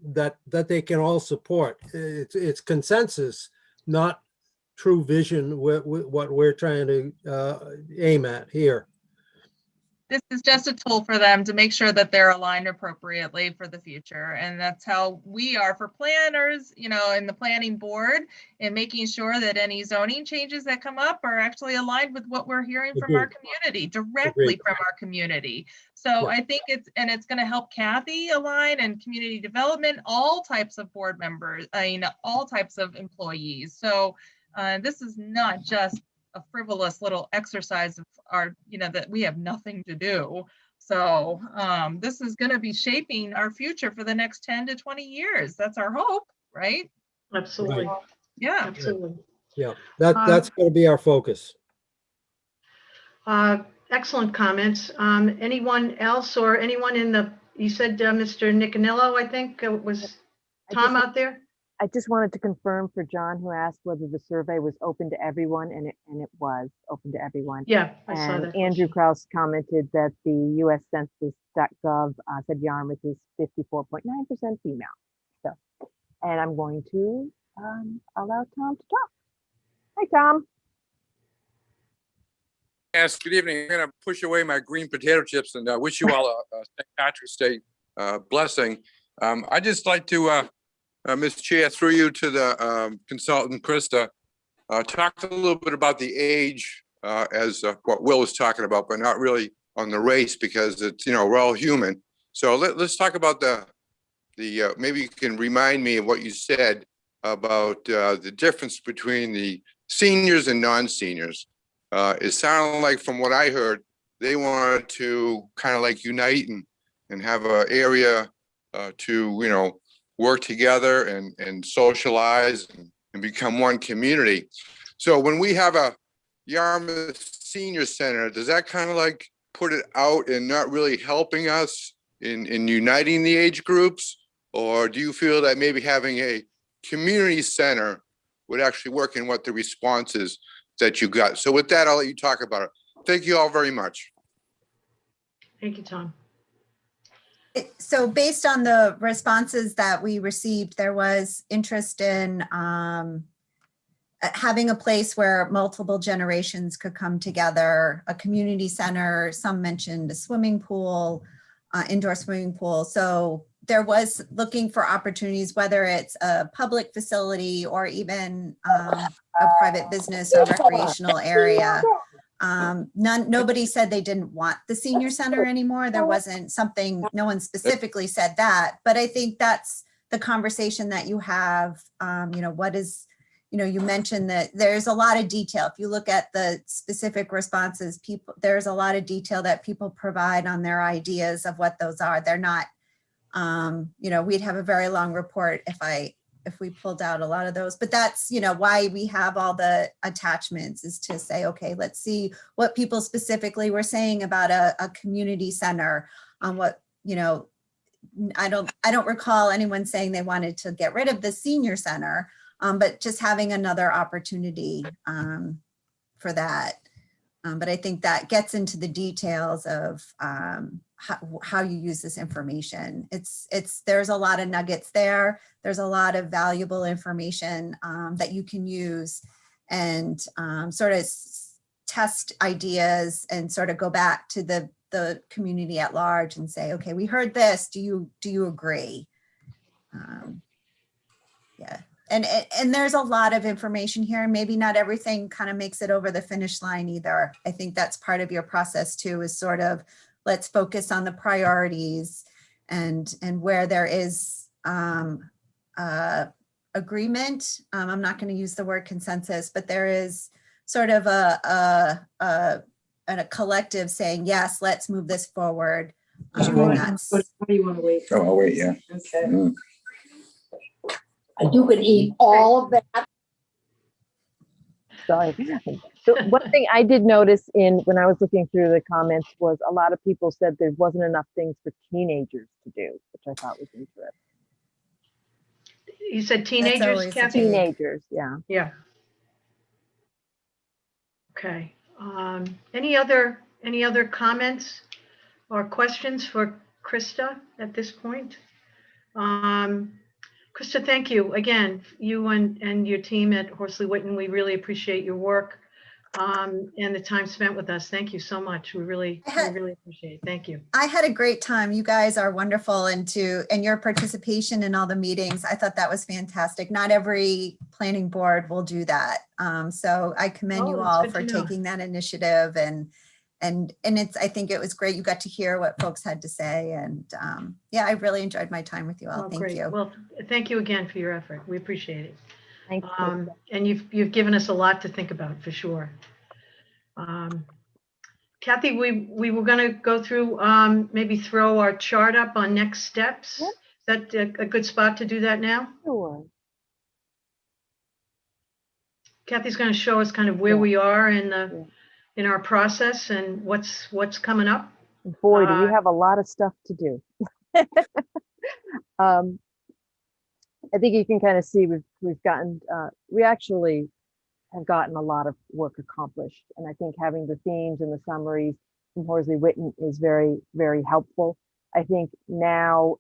that they can all support. It's consensus, not true vision, what we're trying to aim at here. this is just a tool for them to make sure that they're aligned appropriately for the future. And that's how we are for planners, in the planning board, and making sure that any zoning changes that come up are actually aligned with what we're hearing from our community, directly from our community. So I think it's going to help Kathy align, and community development, all types of board members, all types of employees. So this is not just a frivolous little exercise of our, that we have nothing to do. So this is going to be shaping our future for the next 10 to 20 years. That's our hope, right? Absolutely. Right. Yeah. Absolutely. Yeah, that's going to be our focus. Excellent comments. Anyone else, or anyone you said Mr. Nicanello, I think, was Tom out there? I just wanted to confirm for John, who asked whether the survey was open to everyone, and it was open to everyone. Yeah, I saw And that. Andrew Kraus commented that the US Census.gov said Yarmouth is 54.9% female. So, and I'm going to allow Tom to talk. Hi, Tom. Yes, good evening. I'm going to push away my green potato chips and wish you all a St. Patrick's Day blessing. I'd just like to, Ms. Chair, through you to the consultant, Krista, talk a little bit about the age as what Will was talking about, but not really on the race, because it's, we're all human. So let's talk about the maybe you can remind me of what you said about the difference between the seniors and non-seniors. It sounded like, from what I heard, they wanted to kind of like unite and have an area to, work together and socialize and become one community. So when we have a Yarmouth Senior Center, does that kind of like put it out and not really helping us in uniting the age groups? Or do you feel that maybe having a community center would actually work in what the responses that you got? So with that, I'll let you talk about it. Thank you all very much. Thank you, Tom. So based on the responses that we received, there was interest in having a place where multiple generations could come together, a community center. Some mentioned a swimming pool, indoor swimming pool. So there was looking for opportunities, whether it's a public facility or even a private business or recreational area. Nobody said they didn't want the senior center anymore. There wasn't something, no one specifically said that, but I think that's the conversation that you have. What is, you mentioned that there's a lot of detail. If you look at the specific responses, there's a lot of detail that people provide on their ideas of what those are. They're not, we'd have a very long report if we pulled out a lot of those, but that's, why we have all the attachments, is to say, okay, let's see what people specifically were saying about a community center on what, I don't recall anyone saying they wanted to get rid of the senior center, but just having another opportunity for that. But I think that gets into the details of how you use this information. There's a lot of nuggets there. There's a lot of valuable information that you can use and sort of test ideas and sort of go back to the community at large and say, okay, we heard this. Do you agree? Yeah. And there's a lot of information here, and maybe not everything kind of makes it over the finish line either. I think that's part of your process too, is sort of, let's focus on the priorities and where there is agreement. I'm not going to use the word consensus, but there is sort of a collective saying, yes, let's move this forward. How do you want to wait? Oh, I'll wait, yeah. Okay. You can eat all of that. Sorry. So one thing I did notice when I was looking through the comments was a lot of people said there wasn't enough things for teenagers to do, which I thought was interesting. You said teenagers, always Kathy? Teenagers, yeah. Yeah. Okay. Any other comments or questions for Krista at this point? Krista, thank you again. You and your team at Horsley Witten, we really appreciate your work and the time spent with us. Thank you so much. We really appreciate it. Thank you. I had a great time. You guys are wonderful, and your participation in all the meetings. I thought that was fantastic. Not every planning board will do that. So I commend you all for taking that initiative, and I think it was great. You got to hear what folks had to say, and yeah, I really enjoyed my time with you all. Thank you. Well, thank you again for your effort. We appreciate it. Thanks. And you've given us a lot to think about, for sure. Kathy, we were going to go through, maybe throw our chart up on next steps. Yep. Is that a good spot to do that now? Sure. Kathy's going to show us kind of where we are in our process and what's coming up. Boy, do we have a lot of stuff to do. I think you can kind of see we've gotten, we actually have gotten a lot of work accomplished. And I think having the themes and the summaries from Horsley Witten is very, very helpful. I think now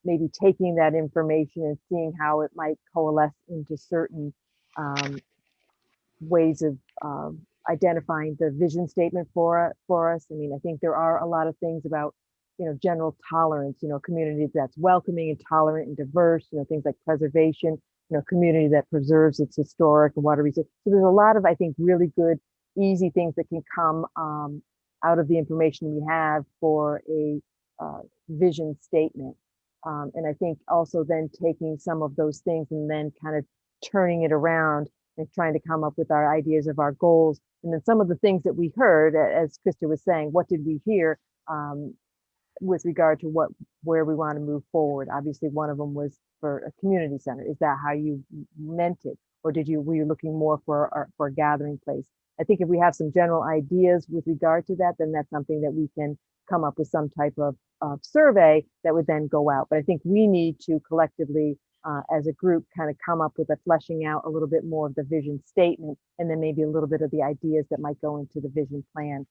maybe taking that information and seeing how it might coalesce into certain ways of identifying the vision statement for us. I mean, I think there are a lot of things about, general tolerance, community that's welcoming and tolerant and diverse, things like preservation, community that preserves its historic and water resources. So there's a lot of, I think, really good, easy things that can come out of the information we have for a vision statement. And I think also then taking some of those things and then kind of turning it around and trying to come up with our ideas of our goals. And then some of the things that we heard, as Krista was saying, what did we hear? with regard to where we want to move forward. Obviously, one of them was for a community center. Is that how you meant it? Or were you looking more for a gathering place? I think if we have some general ideas with regard to that, then that's something that we can come up with some type of survey that would then go out. But I think we need to collectively, as a group, kind of come up with a fleshing out a little bit more of the vision statement, and then maybe a little bit of the ideas that might go into the vision plan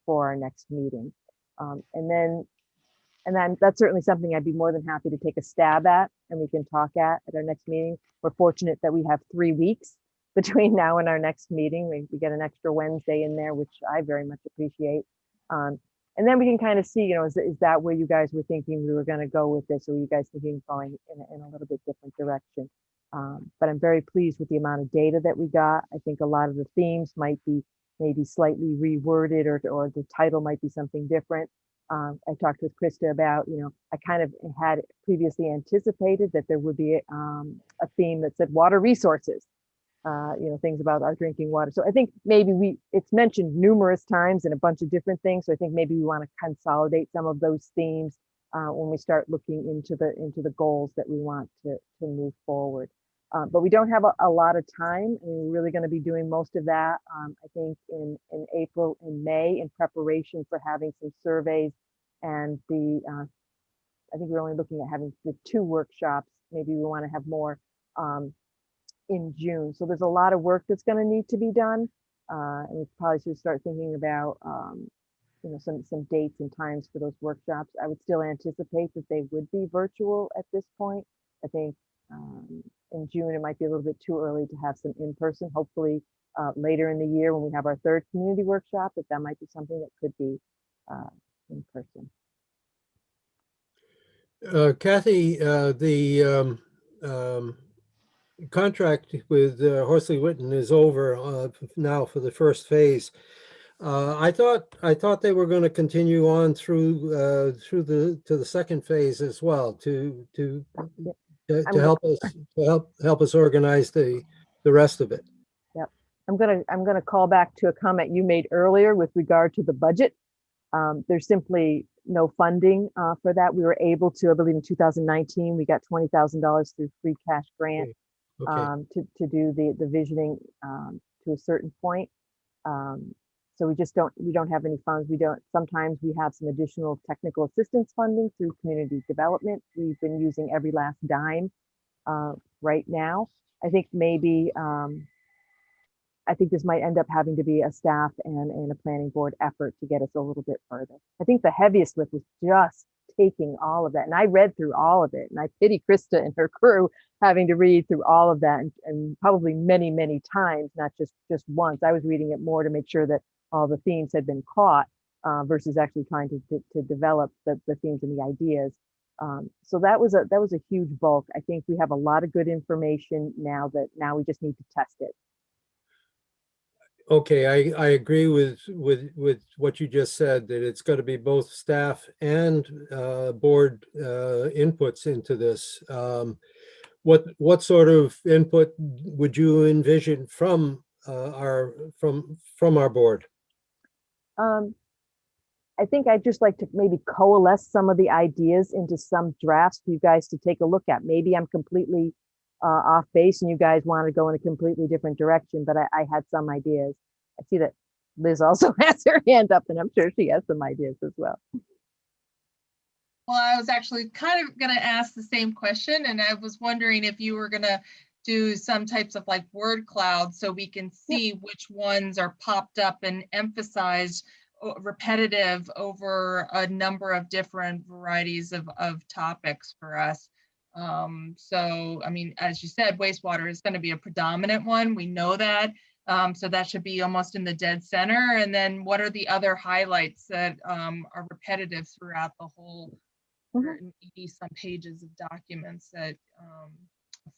for our next meeting. And then that's certainly something I'd be more than happy to take a stab at, and we can talk at our next meeting. We're fortunate that we have 3 weeks between now and our next meeting. We get an extra Wednesday in there, which I very much appreciate. And then we can kind of see, you know, is that where you guys were thinking we were going to go with this, or were you guys thinking going in a little bit different direction? But I'm very pleased with the amount of data that we got. I think a lot of the themes might be maybe slightly reworded, or the title might be something different. I talked with Krista about, you know, I kind of had previously anticipated that there would be a theme that said water resources, you know, things about our drinking water. So I think maybe it's mentioned numerous times in a bunch of different things. So I think maybe we want to consolidate some of those themes when we start looking into the goals that we want to move forward. But we don't have a lot of time, and we're really going to be doing most of that, I think, in April and May, in preparation for having some surveys. And I think we're only looking at having the 2 workshops. Maybe we want to have more in June. So there's a lot of work that's going to need to be done. And we probably should start thinking about, you know, some dates and times for those workshops. I would still anticipate that they would be virtual at this point. I think in June, it might be a little bit too early to have some in-person. Hopefully later in the year, when we have our 3rd community workshop, that might be something that could be in person. Kathy, the contract with Horsley Witten is over now for the first phase. I thought they were going to continue on through to the second phase as well to help us organize the rest of it. Yep, I'm gonna call back to a comment you made earlier with regard to the budget. There's simply no funding for that. We were able to, I believe in 2019, we got $20,000 through free cash grant Okay. to do the visioning to a certain point. So we don't have any funds. Sometimes we have some additional technical assistance funding through community development. We've been using every last dime right now. I think maybe, I think this might end up having to be a staff and a planning board effort to get us a little bit further. I think the heaviest lift was just taking all of that. And I read through all of it, and I pity Krista and her crew having to read through all of that, and probably many, many times, not just once. I was reading it more to make sure that all the themes had been caught versus actually trying to develop the themes and the ideas. So that was a huge bulk. I think we have a lot of good information now we just need to test it. Okay, I agree with what you just said, that it's got to be both staff and board inputs into this. What sort of input would you envision from our board? I think I'd just like to maybe coalesce some of the ideas into some drafts for you guys to take a look at. Maybe I'm completely off base and you guys want to go in a completely different direction, but I had some ideas. I see that Liz also has her hand up, and I'm sure she has some ideas as well. Well, I was actually kind of going to ask the same question, and I was wondering if you were going to do some types of like word cloud so we can see which ones are popped up and emphasized repetitive over a number of different varieties of topics for us. So, I mean, as you said, wastewater is going to be a predominant one. We know that. So that should be almost in the dead center. And then what are the other highlights that are repetitive throughout the whole 80 some pages of documents that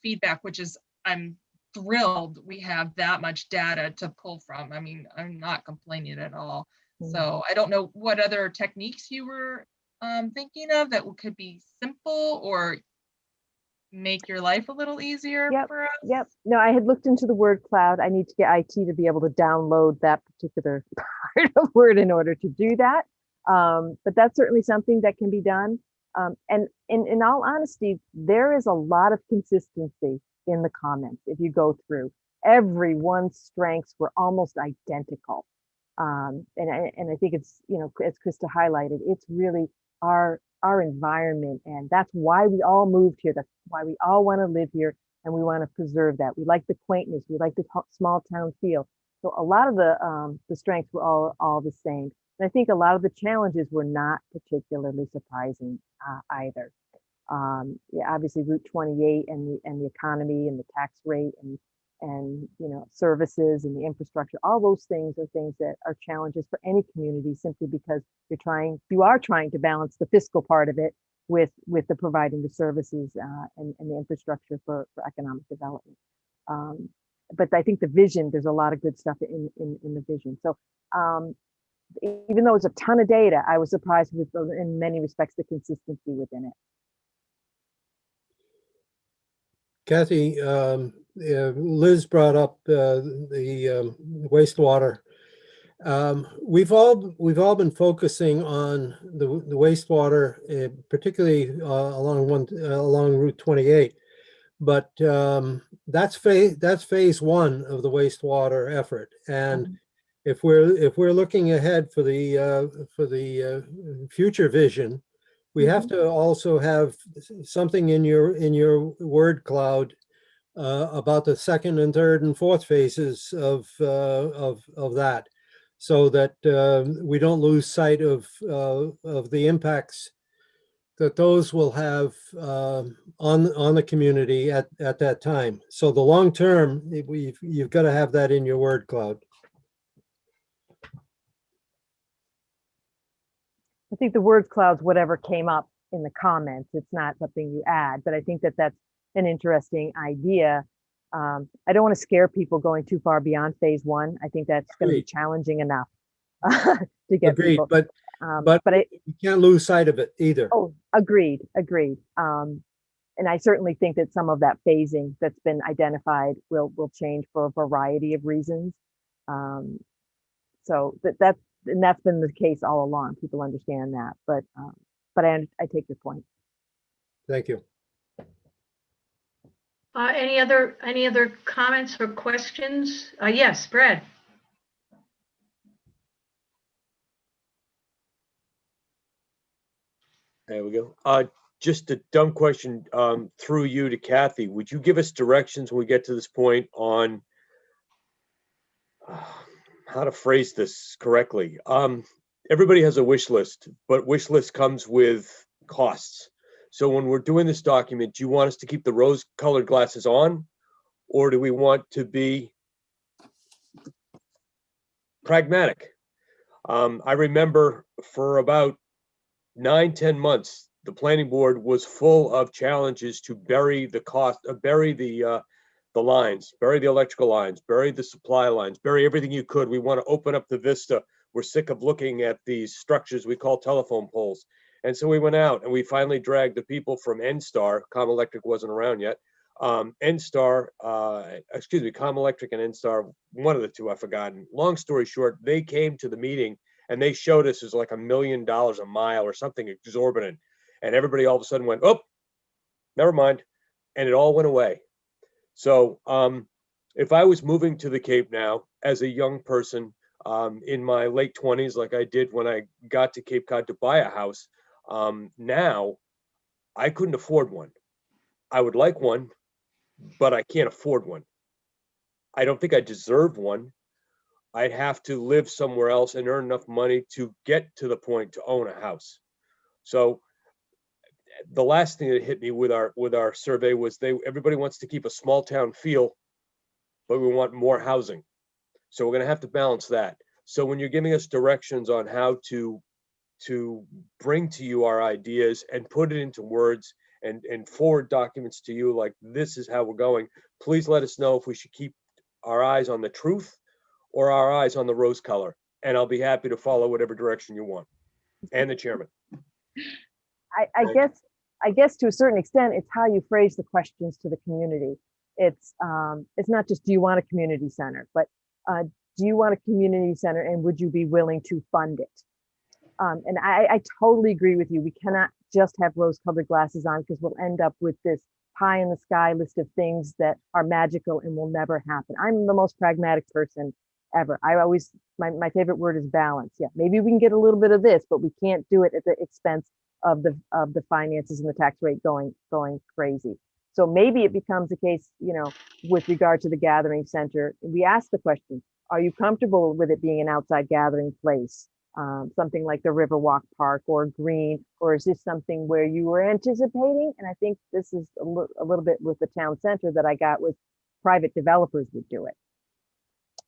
feedback, which is, I'm thrilled we have that much data to pull from. I mean, I'm not complaining at all. So I don't know what other techniques you were thinking of that could be simple or make your life a little easier for us. Yep. No, I had looked into the word cloud. I need to get IT to be able to download that particular part of Word in order to do that. But that's certainly something that can be done. And in all honesty, there is a lot of consistency in the comments. If you go through, everyone's strengths were almost identical. And I think it's, you know, as Krista highlighted, it's really our environment, and that's why we all moved here. That's why we all want to live here, and we want to preserve that. We like the quaintness, we like the small town feel. So a lot of the strengths were all the same. And I think a lot of the challenges were not particularly surprising either. Yeah, obviously Route 28 and the economy and the tax rate and you know, services and the infrastructure, all those things are things that are challenges for any community, simply because you are trying to balance the fiscal part of it with the providing the services and the infrastructure for economic development. But I think the vision, there's a lot of good stuff in the vision. So even though it's a ton of data, I was surprised with, in many respects, the consistency within it. Kathy, Liz brought up the wastewater. We've all been focusing on the wastewater, particularly along Route 28. But that's phase one of the wastewater effort. And if we're looking ahead for the future vision, we have to also have something in your word cloud about the second and third and fourth phases of that, so that we don't lose sight of the impacts that those will have on the community at that time. So the long term, you've got to have that in your word cloud. I think the word cloud's whatever came up in the comments. It's not something you add, but I think that that's an interesting idea. I don't want to scare people going too far beyond phase one. I think that's going to be challenging enough to get Agreed, people. but you can't lose sight of it either. Oh, agreed. And I certainly think that some of that phasing that's been identified will change for a variety of reasons. So that's been the case all along. People understand that, but I take your point. Thank you. Any other comments or questions? Yes, Brad. There we go. Just a dumb question through you to Kathy. Would you give us directions when we get to this point on how to phrase this correctly? Everybody has a wish list, but wish list comes with costs. So when we're doing this document, do you want us to keep the rose-colored glasses on, or do we want to be pragmatic? I remember for about 9-10 months, the planning board was full of challenges to bury the cost, bury the lines, bury the electrical lines, bury the supply lines, bury everything you could. We want to open up the vista. We're sick of looking at these structures we call telephone poles. And so we went out and we finally dragged the people from NSTAR, Com Electric wasn't around yet, NSTAR, Com Electric and NSTAR, one of the two I've forgotten. Long story short, they came to the meeting and they showed us it's like $1 million a mile or something exorbitant. And everybody all of a sudden went, oh, never mind. And it all went away. So if I was moving to the Cape now as a young person in my late 20s, like I did when I got to Cape Cod to buy a house, now I couldn't afford one. I would like one, but I can't afford one. I don't think I deserve one. I'd have to live somewhere else and earn enough money to get to the point to own a house. So the last thing that hit me with our survey was everybody wants to keep a small town feel, but we want more housing. So we're going to have to balance that. So when you're giving us directions on how to bring to you our ideas and put it into words and forward documents to you, like this is how we're going, please let us know if we should keep our eyes on the truth or our eyes on the rose color. And I'll be happy to follow whatever direction you want. And the chairman. I guess to a certain extent, it's how you phrase the questions to the community. It's not just, do you want a community center, but do you want a community center and would you be willing to fund it? And I totally agree with you. We cannot just have rose-colored glasses on because we'll end up with this pie in the sky list of things that are magical and will never happen. I'm the most pragmatic person ever. I always, my favorite word is balance. Yeah, maybe we can get a little bit of this, but we can't do it at the expense of the finances and the tax rate going crazy. So maybe it becomes a case, you know, with regard to the gathering center, we ask the question, are you comfortable with it being an outside gathering place? Something like the Riverwalk Park or green, or is this something where you were anticipating? And I think this is a little bit with the town center that I got with private developers would do it,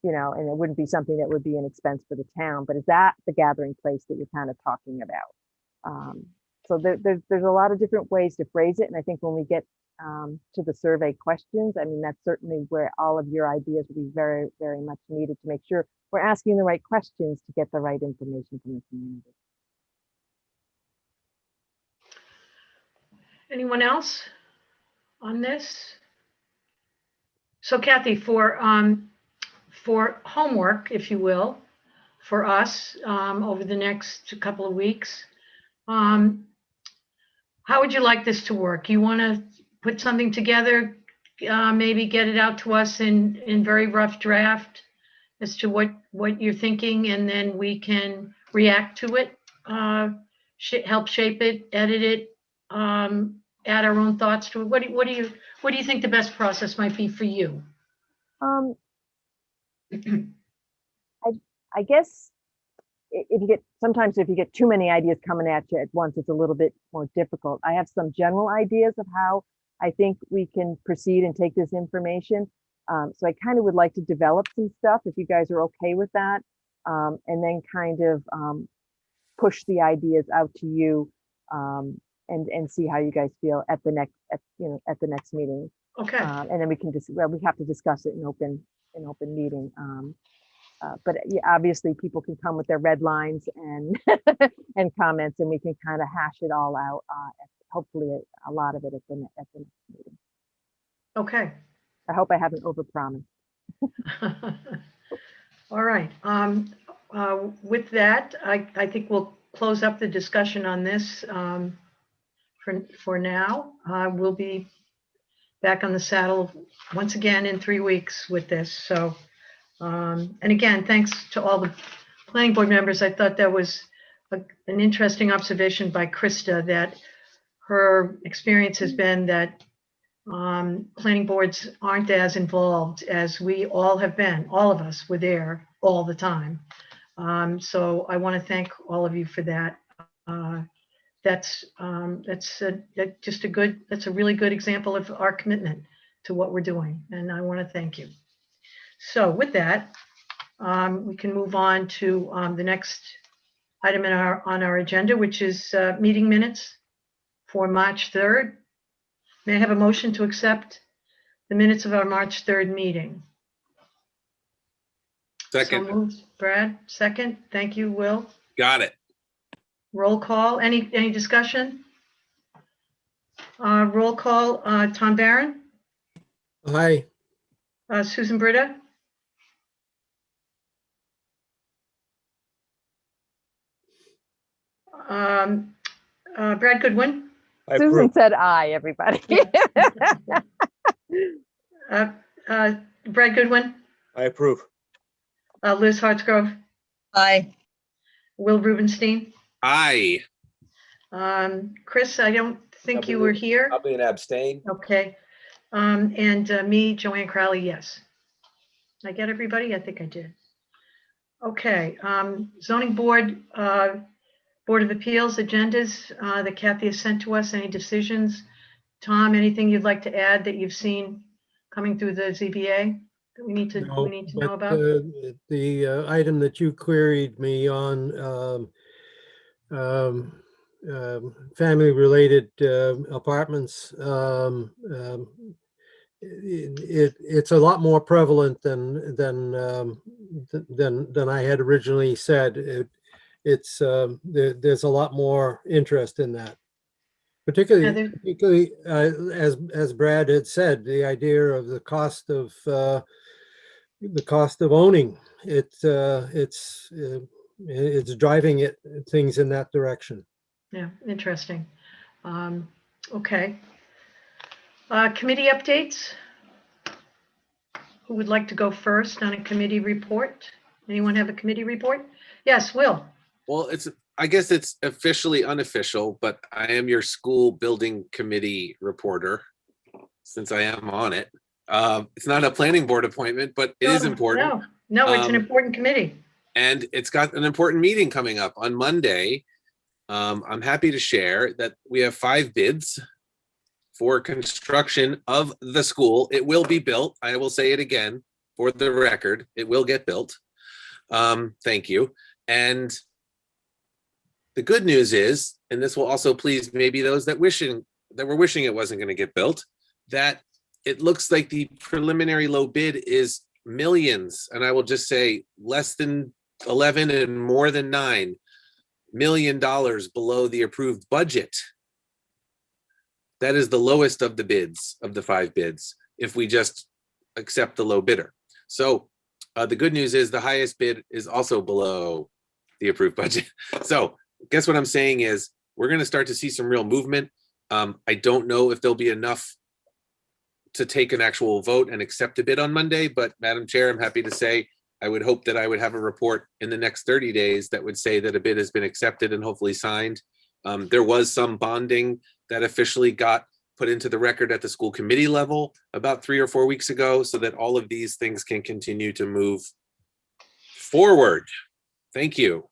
you know, and it wouldn't be something that would be an expense for the town, but is that the gathering place that you're kind of talking about? So there's a lot of different ways to phrase it. And I think when we get to the survey questions, I mean, that's certainly where all of your ideas will be very, very much needed to make sure we're asking the right questions to get the right information from the community. Anyone else on this? So Kathy, for homework, if you will, for us over the next couple of weeks, how would you like this to work? You want to put something together, maybe get it out to us in very rough draft as to what you're thinking, and then we can react to it, help shape it, edit it, add our own thoughts to it. What do you think the best process might be for you? I guess if you get too many ideas coming at you at once, it's a little bit more difficult. I have some general ideas of how I think we can proceed and take this information. So I kind of would like to develop some stuff if you guys are okay with that, and then kind of push the ideas out to you and see how you guys feel at the next meeting. Okay. And then we can just we have to discuss it in open meeting. But yeah, obviously people can come with their red lines and and comments, and we can kind of hash it all out. Hopefully a lot of it at the next meeting. Okay. I hope I haven't overpromised. All right. With that, I think we'll close up the discussion on this for now. We'll be back on the saddle once again in 3 weeks with this. So, and again, thanks to all the planning board members. I thought that was an interesting observation by Krista, that her experience has been that planning boards aren't as involved as we all have been. All of us were there all the time. So I want to thank all of you for that. That's a really good example of our commitment to what we're doing, and I want to thank you. So with that, we can move on to the next item on our agenda, which is meeting minutes for March 3rd. May I have a motion to accept the minutes of our March 3rd meeting? Second. So moved. Brad, second. Thank you, Will. Got it. Roll call. Any discussion? Roll call. Tom Barron. Aye. Susan Britta. Brad Goodwin. I Susan approve. said aye, everybody. Brad Goodwin. I approve. Liz Hartsgrove. Aye. Will Rubenstein. Aye. Chris, I don't think you were here. I'll be an abstain. Okay. And me, Joanne Crowley, yes. Did I get everybody? I think I did. Okay. Zoning Board, Board of Appeals agendas that Kathy has sent to us. Any decisions? Tom, anything you'd like to add that you've seen coming through the ZBA that we need to know about? The item that you queried me on, family-related apartments, it's a lot more prevalent than I had originally said. There's a lot more interest in that, particularly as Brad had said, the idea of the cost of owning. It's it's driving things in that direction. Yeah, interesting. Okay. Committee updates. Who would like to go first on a committee report? Anyone have a committee report? Yes, Will. Well, I guess it's officially unofficial, but I am your school building committee reporter since I am on it. It's not a planning board appointment, but it is important. No, it's an important committee. And it's got an important meeting coming up on Monday. I'm happy to share that we have 5 bids for construction of the school. It will be built. I will say it again for the record. It will get built. Thank you. And the good news is, and this will also please maybe those that were wishing it wasn't going to get built, that it looks like the preliminary low bid is millions, and I will just say less than 11 and more than $9 million below the approved budget. That is the lowest of the bids, of the 5 bids, if we just accept the low bidder. So the good news is the highest bid is also below the approved budget. So guess what I'm saying is we're going to start to see some real movement. I don't know if there'll be enough to take an actual vote and accept a bid on Monday, but Madam Chair, I'm happy to say I would hope that I would have a report in the next 30 days that would say that a bid has been accepted and hopefully signed. There was some bonding that officially got put into the record at the school committee level about 3 or 4 weeks ago, so that all of these things can continue to move forward. Thank you.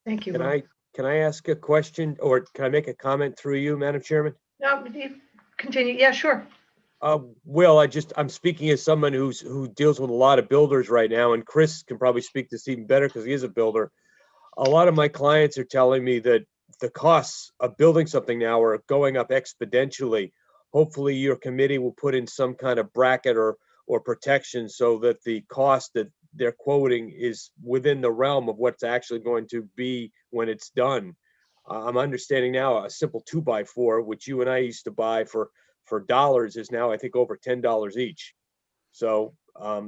Thank you. Can I ask a question, or can I make a comment through you, Madam Chairman? No, continue. Yeah, sure. Will, I'm speaking as someone who deals with a lot of builders right now, and Chris can probably speak this even better because he is a builder. A lot of my clients are telling me that the costs of building something now are going up exponentially. Hopefully your committee will put in some kind of bracket or protection so that the cost that they're quoting is within the realm of what's actually going to be when it's done. I'm understanding now a simple 2x4, which you and I used to buy for dollars, is now I think over $10 each. So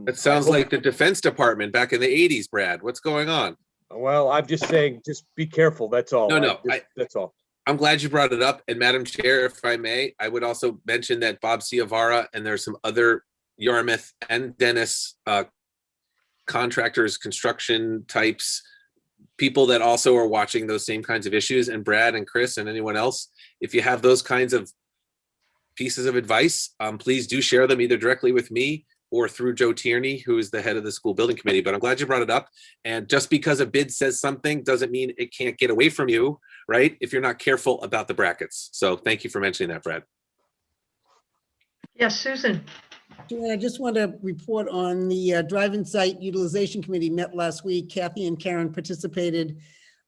it sounds like the Defense Department back in the 80s, Brad. What's going on? Well, I'm just saying, just be careful. That's all. No, that's all. I'm glad you brought it up. And Madam Chair, if I may, I would also mention that Bob Ciavara and there's some other Yarmouth and Dennis contractors, construction types, people that also are watching those same kinds of issues. And Brad and Chris and anyone else, if you have those kinds of pieces of advice, please do share them either directly with me or through Joe Tierney, who is the head of the school building committee. But I'm glad you brought it up. And just because a bid says something doesn't mean it can't get away from you, right? If you're not careful about the brackets. So thank you for mentioning that, Brad. Yes, Susan. I just want to report on the drive-in site utilization committee met last week. Kathy and Karen participated.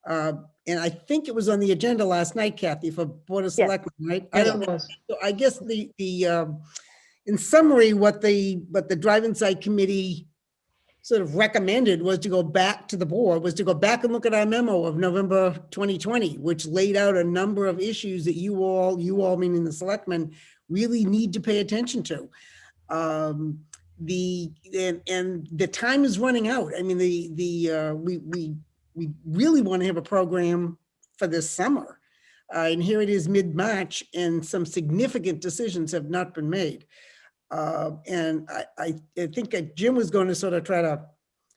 And I think it was on the agenda last night, Kathy, for Board of Selectmen, right? Yes, I don't it know. was. So I guess the in summary, what the drive-in site committee sort of recommended was to go back to the board, was to go back and look at our memo of November 2020, which laid out a number of issues that you all meaning the selectmen, really need to pay attention to. And the time is running out. I mean, we really want to have a program for this summer. And here it is mid-March and some significant decisions have not been made. And I think that Jim was going to sort of try to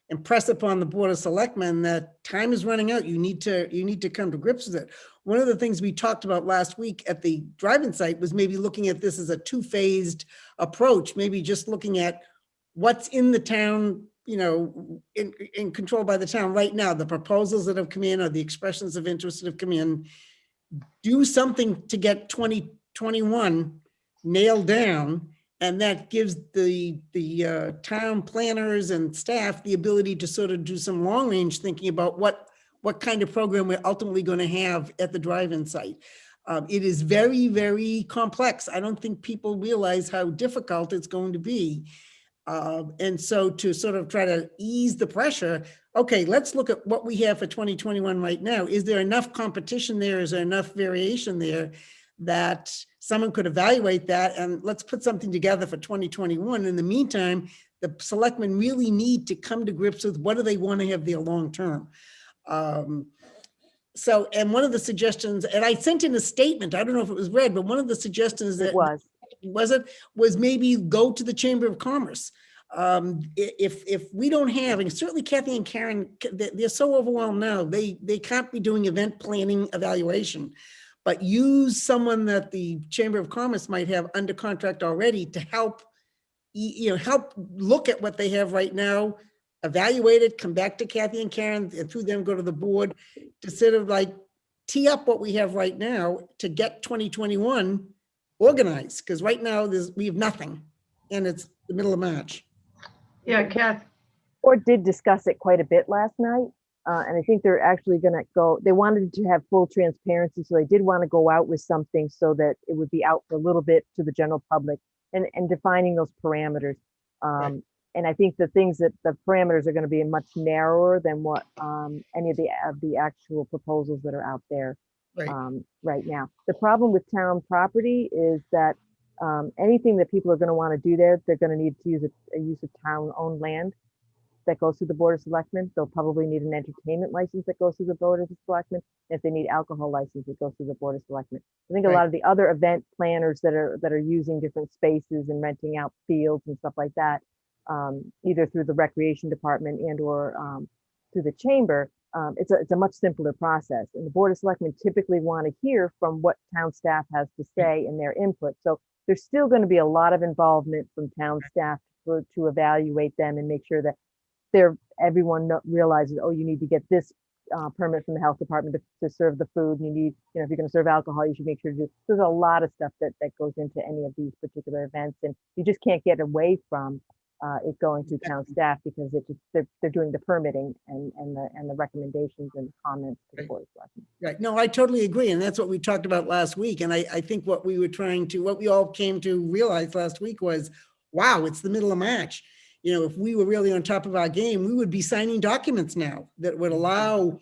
impress upon the Board of Selectmen that time is running out. You need to come to grips with it. One of the things we talked about last week at the drive-in site was maybe looking at this as a 2-phased approach, maybe just looking at what's in the town, you know, in control by the town right now, the proposals that have come in or the expressions of interest that have come in, do something to get 2021 nailed down. And that gives the town planners and staff the ability to sort of do some long range thinking about what kind of program we're ultimately going to have at the drive-in site. It is very, very complex. I don't think people realize how difficult it's going to be. And so to sort of try to ease the pressure, okay, let's look at what we have for 2021 right now. Is there enough competition there? Is there enough variation there that someone could evaluate that? And let's put something together for 2021. In the meantime, the selectmen really need to come to grips with what do they want to have there long-term. So, and one of the suggestions, and I sent in a statement, I don't know if it was read, but one of the suggestions that was maybe go to the Chamber of Commerce. If we don't have, and certainly Kathy and Karen, they're so overwhelmed now, they can't be doing event planning evaluation, but use someone that the Chamber of Commerce might have under contract already to help, help look at what they have right now, evaluate it, come back to Kathy and Karen, and through them go to the board to sort of like tee up what we have right now to get 2021 organized. Because right now we have nothing, and it's the middle of March. Yeah, Kath. Or did discuss it quite a bit last night. And I think they're actually going to go, they wanted to have full transparency. So they did want to go out with something so that it would be out for a little bit to the general public and defining those parameters. Right. And I think the things that the parameters are going to be much narrower than what any of the actual proposals that are out there right now. The problem with town property is that anything that people are going to want to do there, they're going to need to use a use of town-owned land that goes through the Board of Selectmen. They'll probably need an entertainment license that goes through the Board of Selectmen. If they need alcohol license, it goes through the Board of Selectmen. I think a lot of the other event planners that are using different spaces and renting out fields and stuff like that, either through the Recreation Department and or through the Chamber, it's a much simpler process. And the Board of Selectmen typically want to hear from what town staff has to say and their input. So there's still going to be a lot of involvement from town staff to evaluate them and make sure that everyone realizes, oh, you need to get this permit from the health department to serve the food. And you need, if you're going to serve alcohol, you should make sure to do. There's a lot of stuff that goes into any of these particular events, and you just can't get away from it going through town staff because they're doing the permitting and the recommendations and comments to the Board of Selectmen. Right. No, I totally agree. And that's what we talked about last week. And I think what we all came to realize last week was, wow, it's the middle of March. If we were really on top of our game, we would be signing documents now that would allow,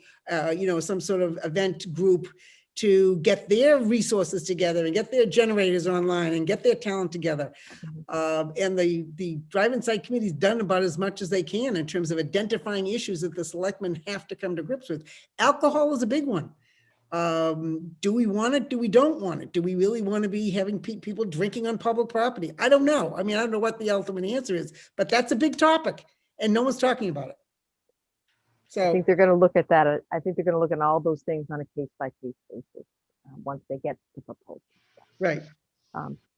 some sort of event group to get their resources together and get their generators online and get their talent together. And the drive-in site committee's done about as much as they can in terms of identifying issues that the selectmen have to come to grips with. Alcohol is a big one. Do we want it? Do we don't want it? Do we really want to be having people drinking on public property? I don't know. I mean, I don't know what the ultimate answer is, but that's a big topic and no one's talking about it. So I think they're going to look at that. I think they're going to look at all those things on a case-by-case basis once they get the proposal. Right.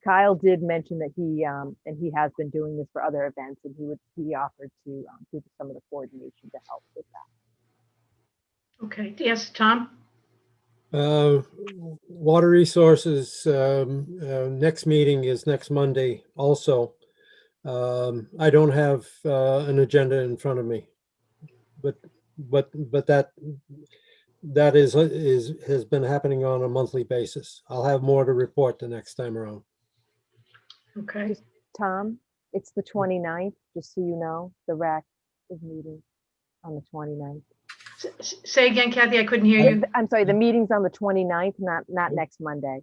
Kyle did mention that he has been doing this for other events, and he offered to do some of the coordination to help with that. Okay. Yes, Tom. Water Resources, next meeting is next Monday also. I don't have an agenda in front of me, but that has been happening on a monthly basis. I'll have more to report the next time around. Okay. Tom, it's the 29th, just so you know, the RAC is meeting on the 29th. Say again, Kathy, I couldn't hear you. I'm sorry, the meeting's on the 29th, not next Monday.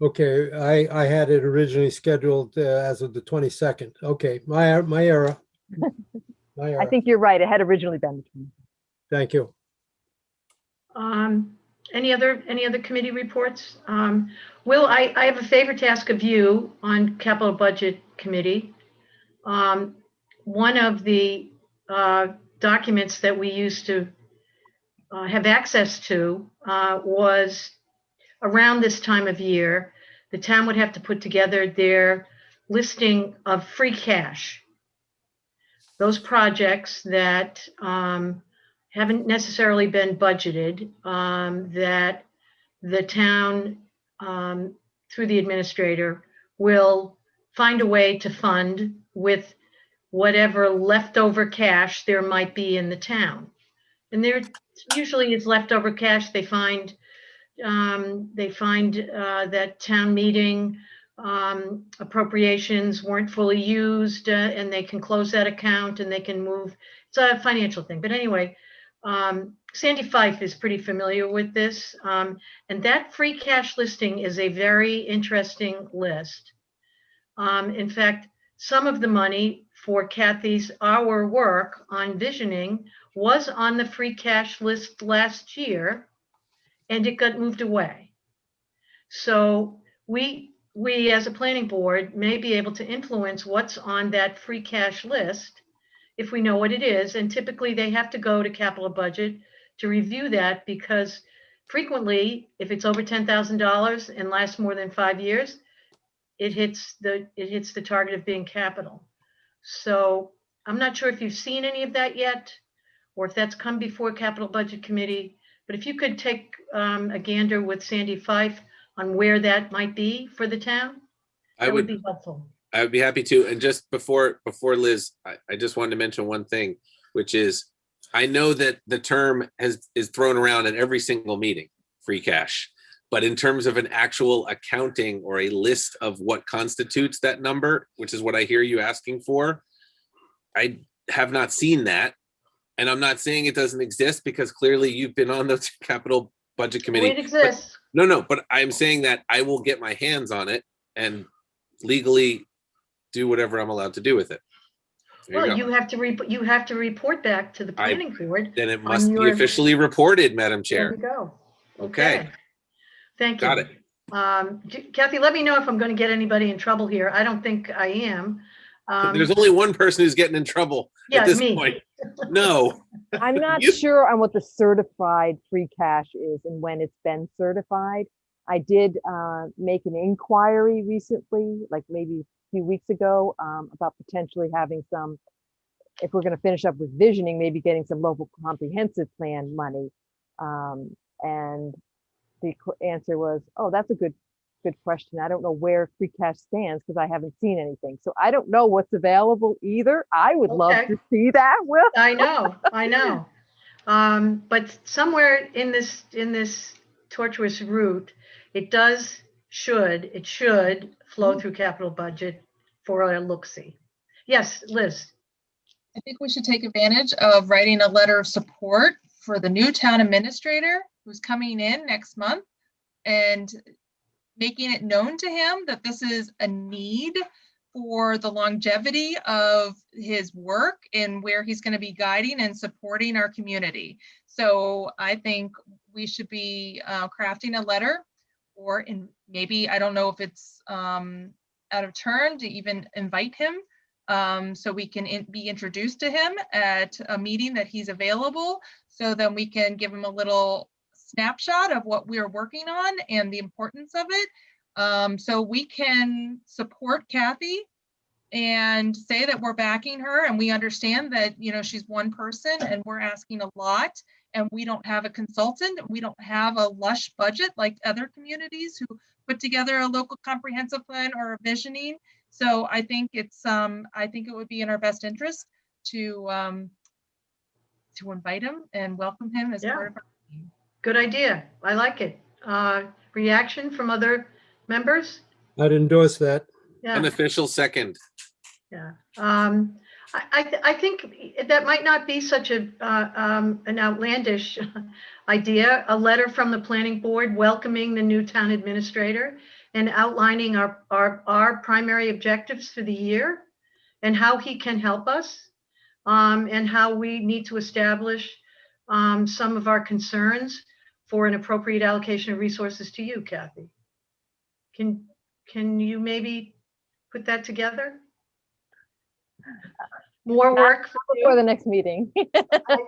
Okay, I had it originally scheduled as of the 22nd. Okay, my error. I think you're right. It had originally been the 20th. Thank you. Any other committee reports? Will, I have a favor to ask of you on Capital Budget Committee. One of the documents that we used to have access to was around this time of year, the town would have to put together their listing of free cash. Those projects that haven't necessarily been budgeted, that the town, through the administrator, will find a way to fund with whatever leftover cash there might be in the town. And there usually is leftover cash. They find that town meeting appropriations weren't fully used, and they can close that account and they can move. It's a financial thing. But anyway, Sandy Fife is pretty familiar with this. And that free cash listing is a very interesting list. In fact, some of the money for our work on visioning was on the free cash list last year, and it got moved away. So we as a planning board may be able to influence what's on that free cash list if we know what it is. And typically they have to go to capital budget to review that, because frequently, if it's over $10,000 and lasts more than 5 years, it hits the target of being capital. So I'm not sure if you've seen any of that yet, or if that's come before Capital Budget Committee. But if you could take a gander with Sandy Fife on where that might be for the town, that would be helpful. I would be happy to. And just before Liz, I just wanted to mention one thing, which is, I know that the term is thrown around at every single meeting, free cash. But in terms of an actual accounting or a list of what constitutes that number, which is what I hear you asking for, I have not seen that. And I'm not saying it doesn't exist, because clearly you've been on the Capital Budget Committee. It exists. But I'm saying that I will get my hands on it and legally do whatever I'm allowed to do with it. Well, you have to report back to the planning board. Then it must be officially reported, Madam Chair. There we go. Okay. Thank you. Got it. Kathy, let me know if I'm going to get anybody in trouble here. I don't think I am. There's only one person who's getting in trouble at this point. No. I'm not sure on what the certified free cash is and when it's been certified. I did make an inquiry recently, like maybe a few weeks ago, about potentially having some, if we're going to finish up with visioning, maybe getting some local comprehensive plan money. And the answer was, oh, that's a good question. I don't know where free cash stands because I haven't seen anything. So I don't know what's available either. I would love to see that, Will. I know. But somewhere in this tortuous route, it should flow through capital budget for a look-see. Yes, Liz. I think we should take advantage of writing a letter of support for the new town administrator who's coming in next month, and making it known to him that this is a need for the longevity of his work and where he's going to be guiding and supporting our community. So I think we should be crafting a letter, or maybe, I don't know if it's out of turn to even invite him, so we can be introduced to him at a meeting that he's available, so then we can give him a little snapshot of what we're working on and the importance of it. So we can support Kathy and say that we're backing her, and we understand that, you know, she's one person and we're asking a lot, and we don't have a consultant. We don't have a lush budget like other communities who put together a local comprehensive plan or a visioning. So I think it's I think it would be in our best interest to invite him and welcome him as part of our team. Good idea. I like it. Reaction from other members? I'd endorse that. Yeah. Unofficial second. Yeah. I think that might not be such an outlandish idea. A letter from the planning board welcoming the new town administrator and outlining our primary objectives for the year and how he can help us, and how we need to establish some of our concerns for an appropriate allocation of resources to you, Kathy. Can you maybe put that together? More work for the next meeting.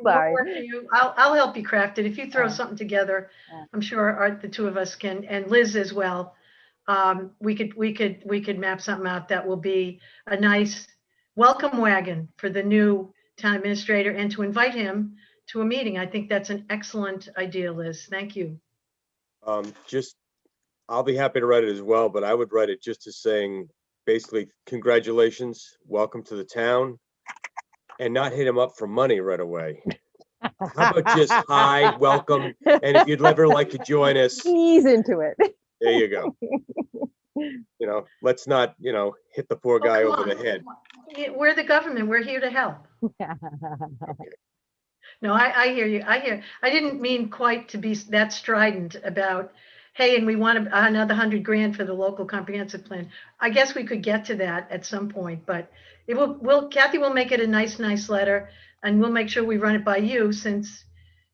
Sorry. I'll help you craft it. If you throw something together, I'm sure the two of us can, and Liz as well. We could map something out that will be a nice welcome wagon for the new town administrator, and to invite him to a meeting. I think that's an excellent idea, Liz. Thank you. I'll be happy to write it as well, but I would write it just as saying, basically, congratulations, welcome to the town, and not hit him up for money right away. How about just hi, welcome, and if you'd ever like to join us, ease into it. There you go. You know, let's not, hit the poor guy over the head. We're the government. We're here to help. No, I hear you. I didn't mean quite to be that strident about, hey, and we want another $100 grand for the local comprehensive plan. I guess we could get to that at some point, but Kathy will make it a nice letter, and we'll make sure we run it by you, since,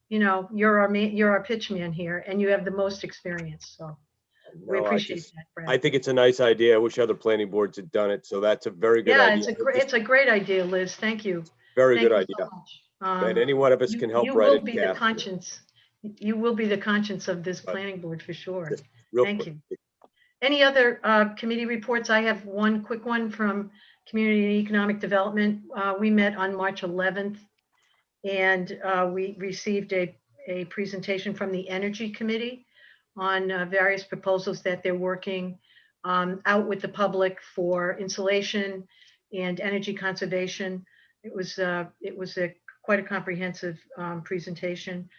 you're our pitch man here and you have the most experience. So we No, appreciate that, I Brad. think it's a nice idea. I wish other planning boards had done it. So that's a very good Yeah, idea. it's a great idea, Liz. Thank you. Very Thank good you so idea. much. And any one of us can help You write will it, be the Kath. conscience. You will be the conscience of this Right. planning board for sure. Just real Thank quick. you. Any other committee reports? I have one quick one from Community and Economic Development. We met on March 11th, and we received a presentation from the Energy Committee on various proposals that they're working out with the public for insulation and energy conservation. It was quite a comprehensive presentation.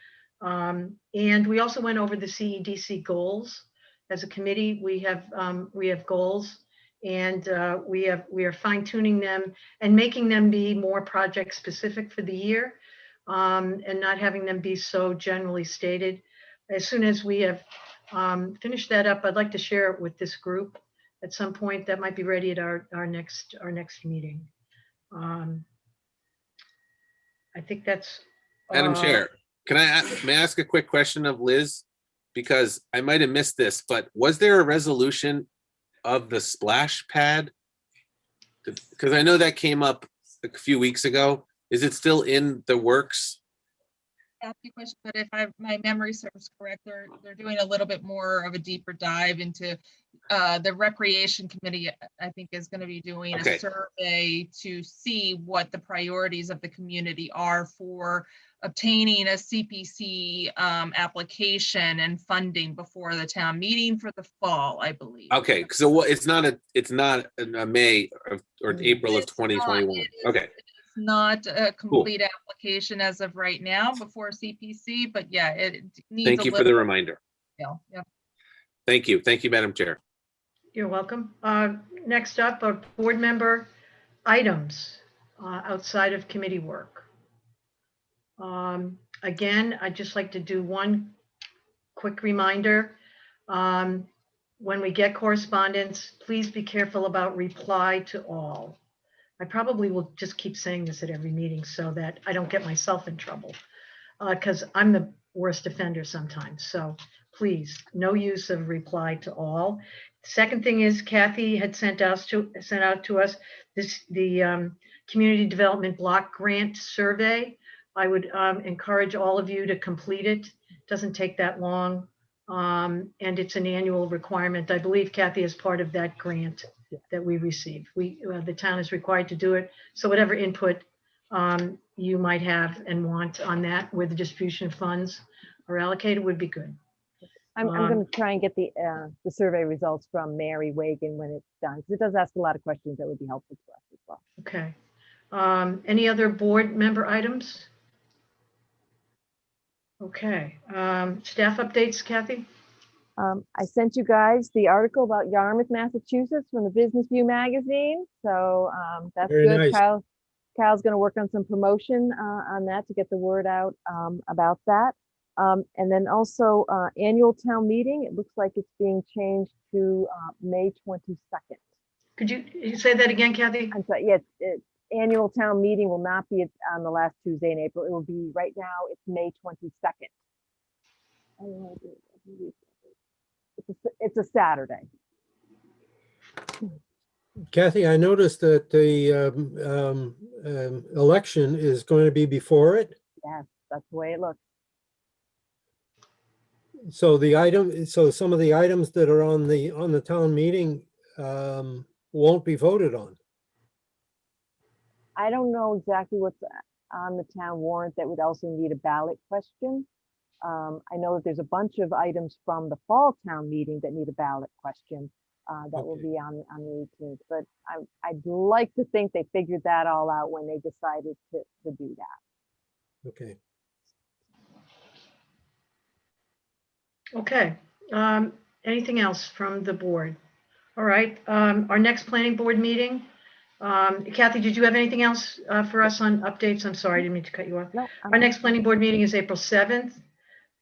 And we also went over the CEDC goals. As a committee, we have goals, and we are fine tuning them and making them be more project specific for the year, and not having them be so generally stated. As soon as we have finished that up, I'd like to share it with this group at some point. That might be ready at our next meeting. I think that's. Madam Chair, may I ask a quick question of Liz? Because I might have missed this, but was there a resolution of the splash pad? Because I know that came up a few weeks ago. Is it still in the works? Ask you a question, but if my memory serves correct, they're doing a little bit more of a deeper dive into the Recreation Committee. I think is going to be doing Okay. a survey to see what the priorities of the community are for obtaining a CPC application and funding before the town meeting for the fall, I believe. Okay, so it's not a May or April of 2021. Okay. It's not a complete application as of right now before CPC, but yeah, it needs. Thank you for the reminder. Yeah. Thank you, Madam Chair. You're welcome. Next up are board member items outside of committee work. Again, I'd just like to do one quick reminder. When we get correspondence, please be careful about reply to all. I probably will just keep saying this at every meeting so that I don't get myself in trouble, because I'm the worst offender sometimes. So please, no use of reply to all. Second thing is, Kathy had sent out to us the Community Development Block Grant Survey. I would encourage all of you to complete it. It doesn't take that long, and it's an annual requirement. I believe, Kathy, is part of that grant that we receive. The town is required to do it. So whatever input you might have and want on that, where the distribution of funds are allocated, would be good. I'm going to try and get the survey results from Mary Wagon when it's done, because it does ask a lot of questions that would be helpful to us as well. Okay. Any other board member items? Okay. Staff updates, Kathy? I sent you guys the article about Yarmouth, Massachusetts from the Business View magazine. So that's Very good. nice. Kyle's going to work on some promotion on that to get the word out about that. And then also annual town meeting, it looks like it's being changed to May 22nd. Could you say that again, Kathy? I'm sorry, yes, annual town meeting will not be on the last Tuesday in April. It will be, right now, it's May 22nd. It's a Saturday. Kathy, I noticed that the election is going to be before it. Yes, that's the way it looks. So some of the items that are on the town meeting won't be voted on. I don't know exactly what's on the town warrant that would also need a ballot question. I know that there's a bunch of items from the fall town meeting that need a ballot question that will be on the 18th. But I'd like to think they figured that all out when they decided to do that. Okay. Okay. Anything else from the board? All right. Our next planning board meeting. Kathy, did you have anything else for us on updates? I'm sorry, I didn't mean to cut you off. No, Our next planning board meeting is April 7th,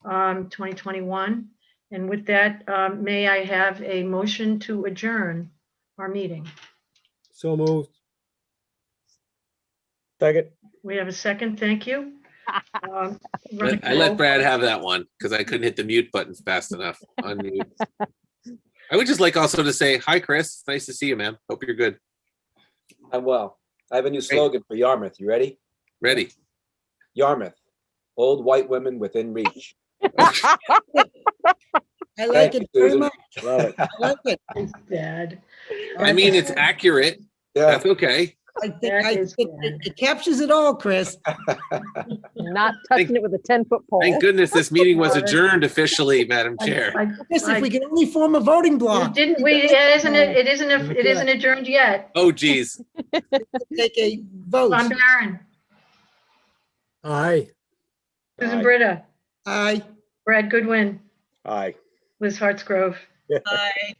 2021. And with that, may I have a motion to adjourn our meeting? So moved. Second. We have a second. Thank you. Um, running I let roll. Brad have that one because I couldn't hit the mute button fast enough. Unmute. I would just like also to say, hi, Chris. It's nice to see you, man. Hope you're good. I'm well. I have a new slogan for Yarmouth. You ready? Ready. Yarmouth, old white women within reach. I like Thank it you, very Susan. much. Love it. I like it. It's bad. I mean, it's accurate. Yeah. That's okay. I think That is it captures it all, Chris. Not touching it with a 10-foot pole. Thank goodness this meeting was Got it. adjourned officially, Madam Chair. Chris, if we can only form a voting You block. didn't, it isn't adjourned yet. Oh, geez. Take a vote. Ron Barron, Aye. Susan Aye. Britta, Aye. Brad Goodwin, Aye. Liz Hartsgrove, Aye.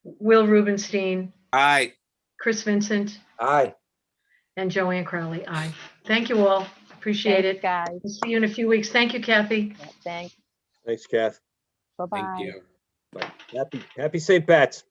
Will Rubenstein, Aye. Chris Vincent, Aye. and Joanne Crowley. Aye. Thank you all. Appreciate Thanks, it. guys. We'll see you in a few weeks. Thank you, Kathy. Yeah, thanks. Thanks, Kath. Bye-bye. Thank you. Happy St. Pat's.